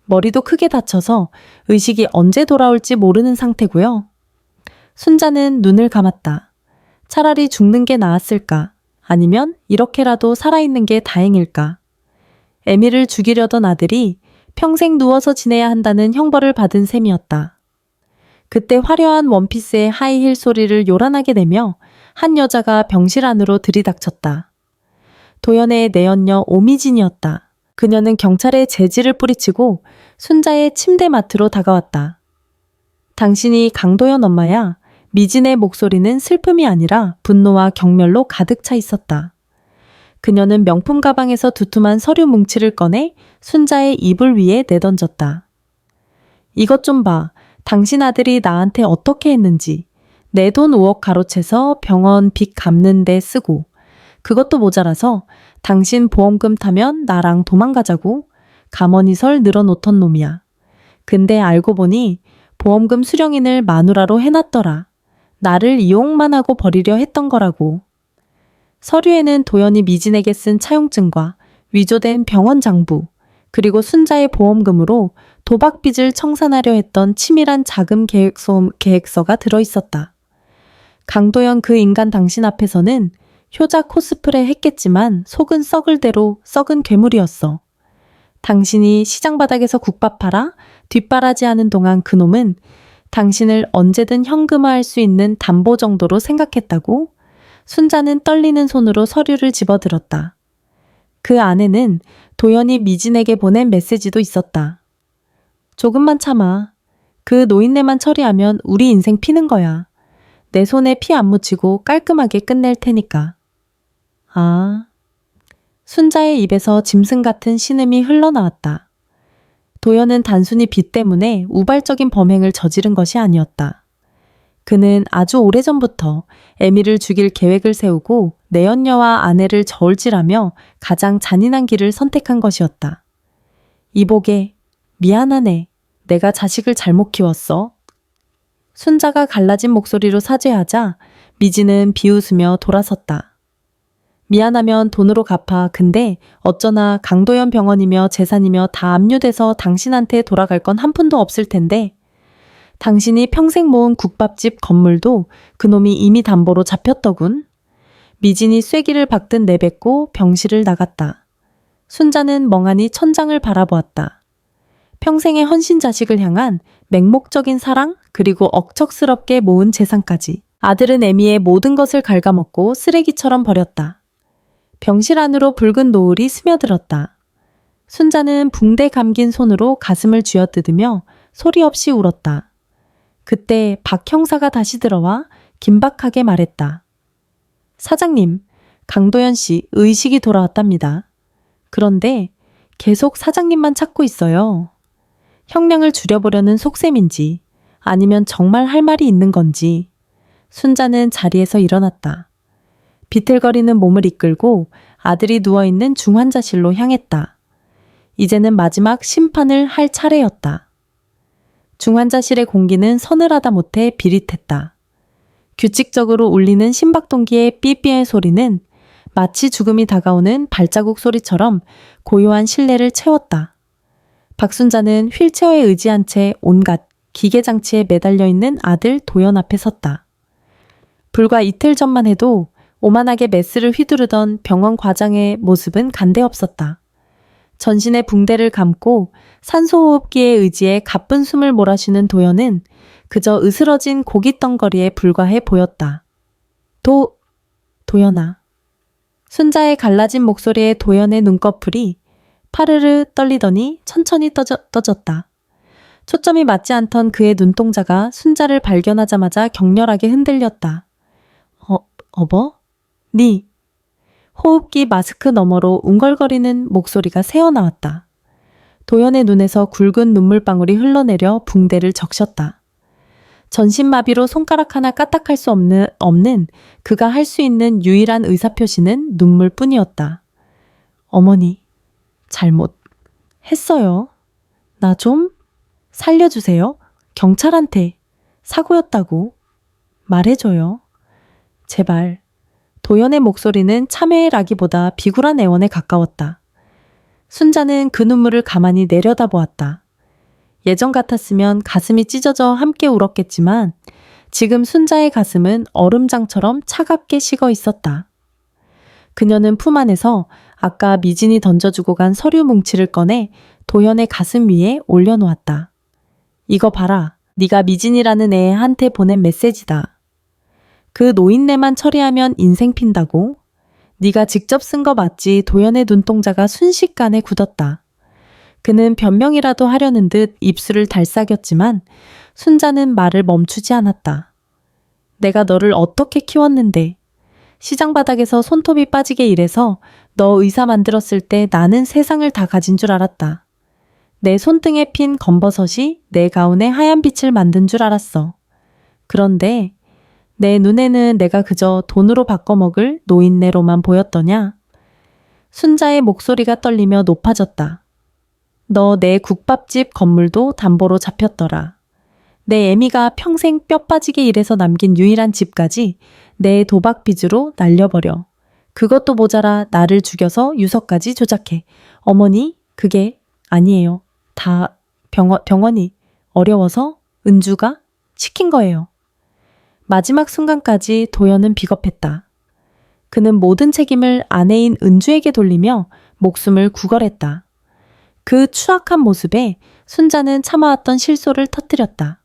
머리도 크게 다쳐서 의식이 언제 돌아올지 모르는 상태고요. 순자는 눈을 감았다. 차라리 죽는 게 나았을까? 아니면 이렇게라도 살아있는 게 다행일까? 에미를 죽이려던 아들이 평생 누워서 지내야 한다는 형벌을 받은 셈이었다. 그때 화려한 원피스의 하이힐 소리를 요란하게 내며 한 여자가 병실 안으로 들이닥쳤다. 도연의 내연녀 오미진이었다. 그녀는 경찰에 재질을 뿌리치고 순자의 침대 맡으로 다가왔다. 당신이 강도연 엄마야. 미진의 목소리는 슬픔이 아니라 분노와 경멸로 가득 차 있었다. 그녀는 명품 가방에서 두툼한 서류 뭉치를 꺼내 순자의 이불 위에 내던졌다. 이것 좀 봐. 당신 아들이 나한테 어떻게 했는지. 내 돈 5억 가로채서 병원 빚 갚는 데 쓰고 그것도 모자라서 당신 보험금 타면 나랑 도망가자고 가머니설 늘어놓던 놈이야. 근데 알고 보니 보험금 수령인을 마누라로 해놨더라. 나를 이용만 하고 버리려 했던 거라고. 서류에는 도연이 미진에게 쓴 차용증과 위조된 병원 장부 그리고 순자의 보험금으로 도박빚을 청산하려 했던 치밀한 자금 계획서가 들어있었다. 강도연 그 인간 당신 앞에서는 효자 코스프레 했겠지만 속은 썩을 대로 썩은 괴물이었어. 당신이 시장 바닥에서 국밥 팔아 뒷바라지하는 동안 그놈은 당신을 언제든 현금화할 수 있는 담보 정도로 생각했다고? 순자는 떨리는 손으로 서류를 집어들었다. 그 안에는 도연이 미진에게 보낸 메시지도 있었다. 조금만 참아. 그 노인네만 처리하면 우리 인생 피는 거야. 내 손에 피 안 묻히고 깔끔하게 끝낼 테니까. 아. 순자의 입에서 짐승 같은 신음이 흘러나왔다. 도연은 단순히 빚 때문에 우발적인 범행을 저지른 것이 아니었다. 그는 아주 오래전부터 에미를 죽일 계획을 세우고 내연녀와 아내를 저울질하며 가장 잔인한 길을 선택한 것이었다. 이보게, 미안하네. 내가 자식을 잘못 키웠어. 순자가 갈라진 목소리로 사죄하자 미진은 비웃으며 돌아섰다. 미안하면 돈으로 갚아. 근데 어쩌나 강도연 병원이며 재산이며 다 압류돼서 당신한테 돌아갈 건 한 푼도 없을 텐데 당신이 평생 모은 국밥집 건물도 그놈이 이미 담보로 잡혔더군. 미진이 쐐기를 박듯 내뱉고 병실을 나갔다. 순자는 멍하니 천장을 바라보았다. 평생의 헌신 자식을 향한 맹목적인 사랑 그리고 억척스럽게 모은 재산까지. 아들은 애미의 모든 것을 갉아먹고 쓰레기처럼 버렸다. 병실 안으로 붉은 노을이 스며들었다. 순자는 붕대 감긴 손으로 가슴을 쥐어뜯으며 소리 없이 울었다. 그때 박 형사가 다시 들어와 긴박하게 말했다. 사장님, 강도연 씨 의식이 돌아왔답니다. 그런데 계속 사장님만 찾고 있어요. 형량을 줄여보려는 속셈인지 아니면 정말 할 말이 있는 건지. 순자는 자리에서 일어났다. 비틀거리는 몸을 이끌고 아들이 누워있는 중환자실로 향했다. 이제는 마지막 심판을 할 차례였다. 중환자실의 공기는 서늘하다 못해 비릿했다. 규칙적으로 울리는 심박동기의 삐삐의 소리는 마치 죽음이 다가오는 발자국 소리처럼 고요한 실내를 채웠다. 박순자는 휠체어에 의지한 채 온갖 기계장치에 매달려 있는 아들 도연 앞에 섰다. 불과 이틀 전만 해도 오만하게 메스를 휘두르던 병원 과장의 모습은 간데없었다. 전신에 붕대를 감고 산소호흡기에 의지해 가쁜 숨을 몰아쉬는 도연은 그저 으스러진 고깃덩거리에 불과해 보였다. 도연아. 순자의 갈라진 목소리에 도연의 눈꺼풀이 파르르 떨리더니 천천히 떠졌다. 초점이 맞지 않던 그의 눈동자가 순자를 발견하자마자 격렬하게 흔들렸다. 어버? 니. 호흡기 마스크 너머로 웅걸거리는 목소리가 새어나왔다. 도연의 눈에서 굵은 눈물방울이 흘러내려 붕대를 적셨다. 전신마비로 손가락 하나 까딱할 수 없는 그가 할 수 있는 유일한 의사표시는 눈물뿐이었다. 어머니, 잘못했어요. 나 좀 살려주세요. 경찰한테 사고였다고 말해줘요. 제발. 도연의 목소리는 참회라기보다 비굴한 애원에 가까웠다. 순자는 그 눈물을 가만히 내려다보았다. 예전 같았으면 가슴이 찢어져 함께 울었겠지만 지금 순자의 가슴은 얼음장처럼 차갑게 식어 있었다. 그녀는 품 안에서 아까 미진이 던져주고 간 서류 뭉치를 꺼내 도연의 가슴 위에 올려놓았다. 이거 봐라. 네가 미진이라는 애한테 보낸 메시지다. 그 노인네만 처리하면 인생 핀다고? 네가 직접 쓴 거 맞지? 도연의 눈동자가 순식간에 굳었다. 그는 변명이라도 하려는 듯 입술을 달싹였지만 순자는 말을 멈추지 않았다. 내가 너를 어떻게 키웠는데 시장 바닥에서 손톱이 빠지게 일해서 너 의사 만들었을 때 나는 세상을 다 가진 줄 알았다. 내 손등에 핀 검버섯이 내 가운에 하얀 빛을 만든 줄 알았어. 그런데 내 눈에는 내가 그저 돈으로 바꿔먹을 노인네로만 보였더냐? 순자의 목소리가 떨리며 높아졌다. 너 내 국밥집 건물도 담보로 잡혔더라. 내 애미가 평생 뼈 빠지게 일해서 남긴 유일한 집까지 내 도박 빚으로 날려버려. 그것도 모자라 나를 죽여서 유서까지 조작해. 어머니, 그게 아니에요. 다 병원이 어려워서 은주가 시킨 거예요. 마지막 순간까지 도연은 비겁했다. 그는 모든 책임을 아내인 은주에게 돌리며 목숨을 구걸했다. 그 추악한 모습에 순자는 참아왔던 실소를 터뜨렸다.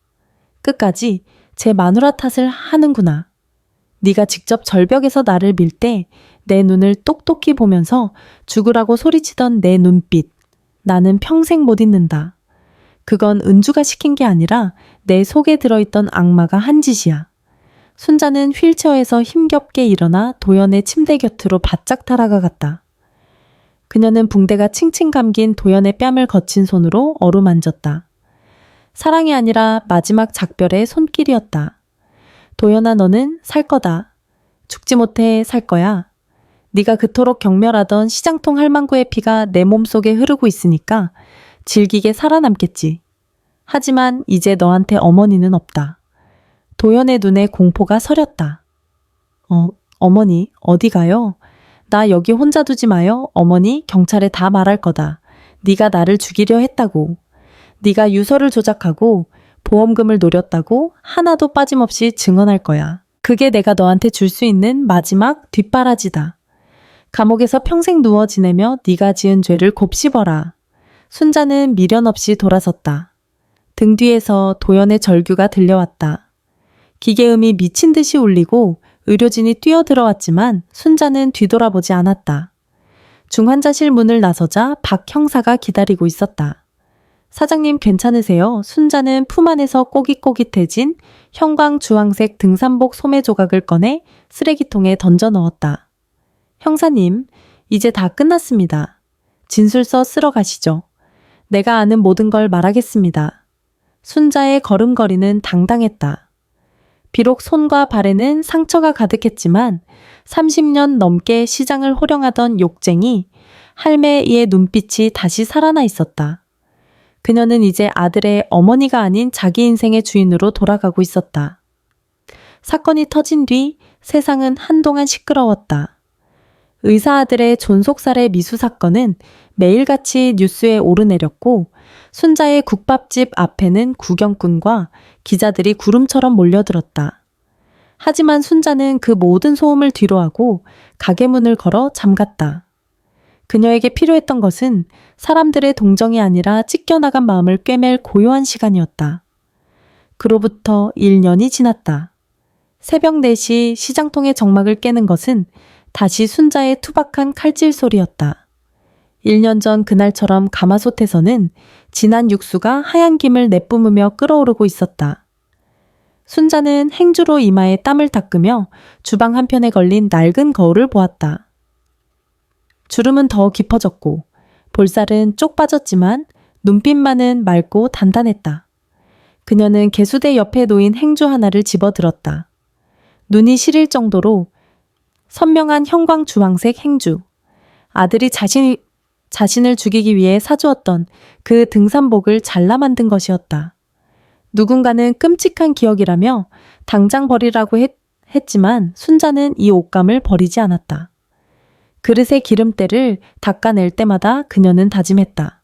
끝까지 제 마누라 탓을 하는구나. 네가 직접 절벽에서 나를 밀 때 내 눈을 똑똑히 보면서 죽으라고 소리치던 내 눈빛. 나는 평생 못 잊는다. 그건 은주가 시킨 게 아니라 내 속에 들어있던 악마가 한 짓이야. 순자는 휠체어에서 힘겹게 일어나 도연의 침대 곁으로 바짝 달아갔다. 그녀는 붕대가 칭칭 감긴 도연의 뺨을 거친 손으로 어루만졌다. 사랑이 아니라 마지막 작별의 손길이었다. 도연아, 너는 살 거다. 죽지 못해 살 거야. 네가 그토록 경멸하던 시장통 할망구의 피가 내 몸속에 흐르고 있으니까 질기게 살아남겠지. 하지만 이제 너한테 어머니는 없다. 도연의 눈에 공포가 서렸다. 어머니, 어디 가요? 나 여기 혼자 두지 마요. 어머니, 경찰에 다 말할 거다. 네가 나를 죽이려 했다고. 네가 유서를 조작하고 보험금을 노렸다고 하나도 빠짐없이 증언할 거야. 그게 내가 너한테 줄 수 있는 마지막 뒷바라지다. 감옥에서 평생 누워 지내며 네가 지은 죄를 곱씹어라. 순자는 미련 없이 돌아섰다. 등 뒤에서 도연의 절규가 들려왔다. 기계음이 미친 듯이 울리고 의료진이 뛰어들어왔지만 순자는 뒤돌아보지 않았다. 중환자실 문을 나서자 박 형사가 기다리고 있었다. 사장님 괜찮으세요? 순자는 품 안에서 꼬깃꼬깃해진 형광 주황색 등산복 소매 조각을 꺼내 쓰레기통에 던져 넣었다. 형사님, 이제 다 끝났습니다. 진술서 쓰러 가시죠. 내가 아는 모든 걸 말하겠습니다. 순자의 걸음걸이는 당당했다. 비록 손과 발에는 상처가 가득했지만 30년 넘게 시장을 호령하던 욕쟁이 할매의 눈빛이 다시 살아나 있었다. 그녀는 이제 아들의 어머니가 아닌 자기 인생의 주인으로 돌아가고 있었다. 사건이 터진 뒤 세상은 한동안 시끄러웠다. 의사 아들의 존속살해 미수 사건은 매일같이 뉴스에 오르내렸고 순자의 국밥집 앞에는 구경꾼과 기자들이 구름처럼 몰려들었다. 하지만 순자는 그 모든 소음을 뒤로하고 가게 문을 걸어 잠갔다. 그녀에게 필요했던 것은 사람들의 동정이 아니라 찢겨나간 마음을 꿰맬 고요한 시간이었다. 그로부터 1년이 지났다. 새벽 4시 시장통의 정막을 깨는 것은 다시 순자의 투박한 칼질 소리였다. 1년 전 그날처럼 가마솥에서는 진한 육수가 하얀 김을 내뿜으며 끓어오르고 있었다. 순자는 행주로 이마에 땀을 닦으며 주방 한편에 걸린 낡은 거울을 보았다. 주름은 더 깊어졌고 볼살은 쪽 빠졌지만 눈빛만은 맑고 단단했다. 그녀는 개수대 옆에 놓인 행주 하나를 집어들었다. 눈이 시릴 정도로 선명한 형광 주황색 행주. 아들이 자신을 죽이기 위해 사주었던 그 등산복을 잘라 만든 것이었다. 누군가는 끔찍한 기억이라며 당장 버리라고 했지만 순자는 이 옷감을 버리지 않았다. 그릇의 기름때를 닦아낼 때마다 그녀는 다짐했다.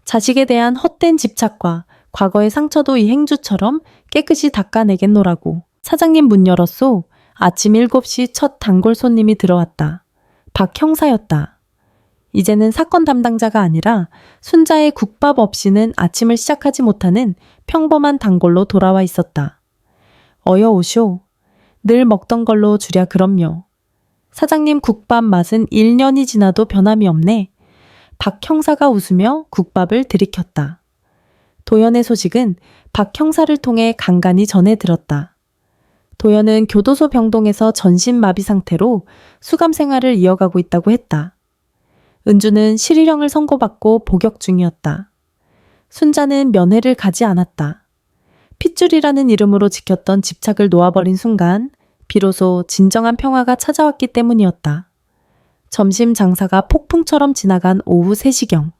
자식에 대한 헛된 집착과 과거의 상처도 이 행주처럼 깨끗이 닦아내겠노라고. 사장님 문 열었소. 아침 7시 첫 단골 손님이 들어왔다. 박 형사였다. 이제는 사건 담당자가 아니라 순자의 국밥 없이는 아침을 시작하지 못하는 평범한 단골로 돌아와 있었다. 어여 오쇼. 늘 먹던 걸로 주랴 그럼요. 사장님 국밥 맛은 1년이 지나도 변함이 없네. 박 형사가 웃으며 국밥을 들이켰다. 도연의 소식은 박 형사를 통해 간간히 전해 들었다. 도연은 교도소 병동에서 전신마비 상태로 수감 생활을 이어가고 있다고 했다. 은주는 실형을 선고받고 복역 중이었다. 순자는 면회를 가지 않았다. 핏줄이라는 이름으로 지켰던 집착을 놓아버린 순간 비로소 진정한 평화가 찾아왔기 때문이었다. 점심 장사가 폭풍처럼 지나간 오후 3시경.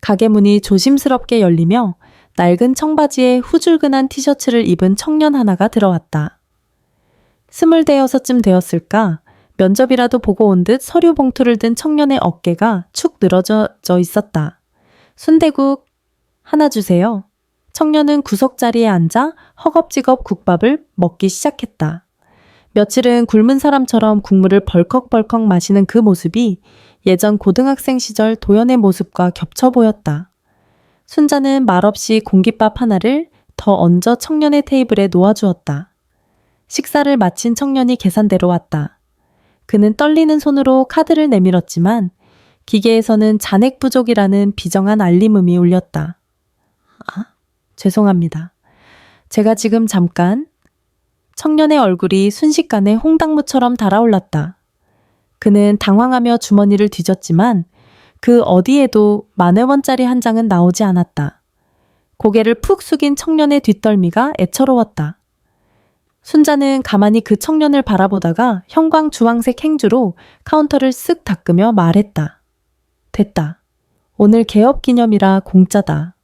가게 문이 조심스럽게 열리며 낡은 청바지에 후줄근한 티셔츠를 입은 청년 하나가 들어왔다. 26쯤 되었을까? 면접이라도 보고 온 듯 서류 봉투를 든 청년의 어깨가 축 늘어져 있었다. 순대국 하나 주세요. 청년은 구석자리에 앉아 허겁지겁 국밥을 먹기 시작했다. 며칠은 굶은 사람처럼 국물을 벌컥벌컥 마시는 그 모습이 예전 고등학생 시절 도연의 모습과 겹쳐 보였다. 순자는 말없이 공깃밥 하나를 더 얹어 청년의 테이블에 놓아주었다. 식사를 마친 청년이 계산대로 왔다. 그는 떨리는 손으로 카드를 내밀었지만 기계에서는 잔액 부족이라는 비정한 알림음이 울렸다. 죄송합니다. 제가 지금 잠깐. 청년의 얼굴이 순식간에 홍당무처럼 달아올랐다. 그는 당황하며 주머니를 뒤졌지만 그 어디에도 10,000원짜리 한 장은 나오지 않았다. 고개를 푹 숙인 청년의 뒷덜미가 애처로웠다. 순자는 가만히 그 청년을 바라보다가 형광 주황색 행주로 카운터를 쓱 닦으며 말했다. 됐다. 오늘 개업 기념이라 공짜다.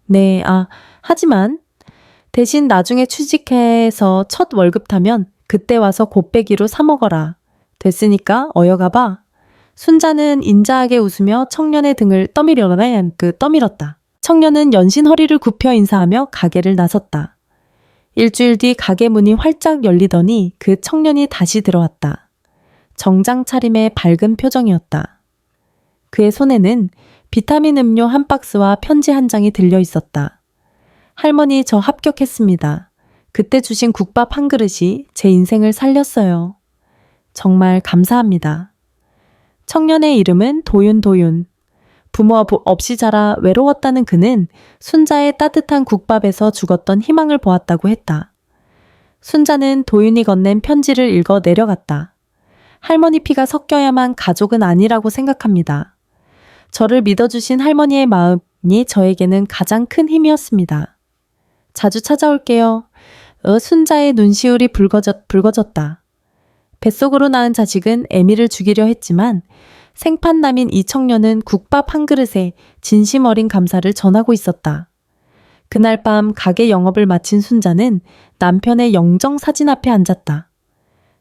네, 하지만 대신 나중에 취직해서 첫 월급 타면 그때 와서 곱빼기로 사 먹어라. 됐으니까 어여가봐. 순자는 인자하게 웃으며 청년의 등을 떠밀었다. 청년은 연신 허리를 굽혀 인사하며 가게를 나섰다. 일주일 뒤 가게 문이 활짝 열리더니 그 청년이 다시 들어왔다. 정장 차림의 밝은 표정이었다. 그의 손에는 비타민 음료 한 박스와 편지 한 장이 들려 있었다. 할머니, 저 합격했습니다. 그때 주신 국밥 한 그릇이 제 인생을 살렸어요. 정말 감사합니다. 청년의 이름은 도윤. 부모 없이 자라 외로웠다는 그는 순자의 따뜻한 국밥에서 죽었던 희망을 보았다고 했다. 순자는 도윤이 건넨 편지를 읽어 내려갔다. 할머니 피가 섞여야만 가족은 아니라고 생각합니다. 저를 믿어주신 할머니의 마음이 저에게는 가장 큰 힘이었습니다. 자주 찾아올게요. 순자의 눈시울이 붉어졌다. 뱃속으로 낳은 자식은 애미를 죽이려 했지만 생판남인 이 청년은 국밥 한 그릇에 진심 어린 감사를 전하고 있었다. 그날 밤 가게 영업을 마친 순자는 남편의 영정 사진 앞에 앉았다.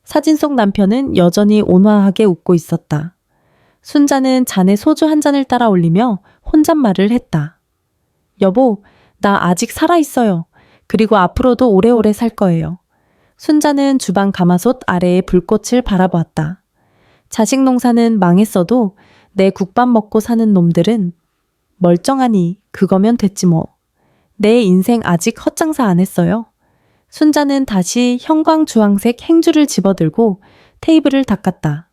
사진 속 남편은 여전히 온화하게 웃고 있었다. 순자는 잔에 소주 한 잔을 따라 올리며 혼잣말을 했다. 여보, 나 아직 살아있어요. 그리고 앞으로도 오래오래 살 거예요. 순자는 주방 가마솥 아래의 불꽃을 바라보았다. 자식 농사는 망했어도 내 국밥 먹고 사는 놈들은 멀쩡하니 그거면 됐지 뭐. 내 인생 아직 헛장사 안 했어요. 순자는 다시 형광주황색 행주를 집어들고 테이블을 닦았다.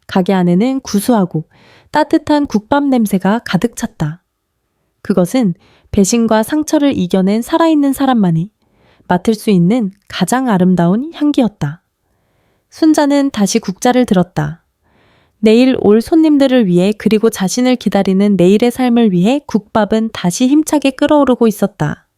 가게 안에는 구수하고 따뜻한 국밥 냄새가 가득 찼다. 그것은 배신과 상처를 이겨낸 살아있는 사람만이 맡을 수 있는 가장 아름다운 향기였다. 순자는 다시 국자를 들었다. 내일 올 손님들을 위해 그리고 자신을 기다리는 내일의 삶을 위해 국밥은 다시 힘차게 끓어오르고 있었다.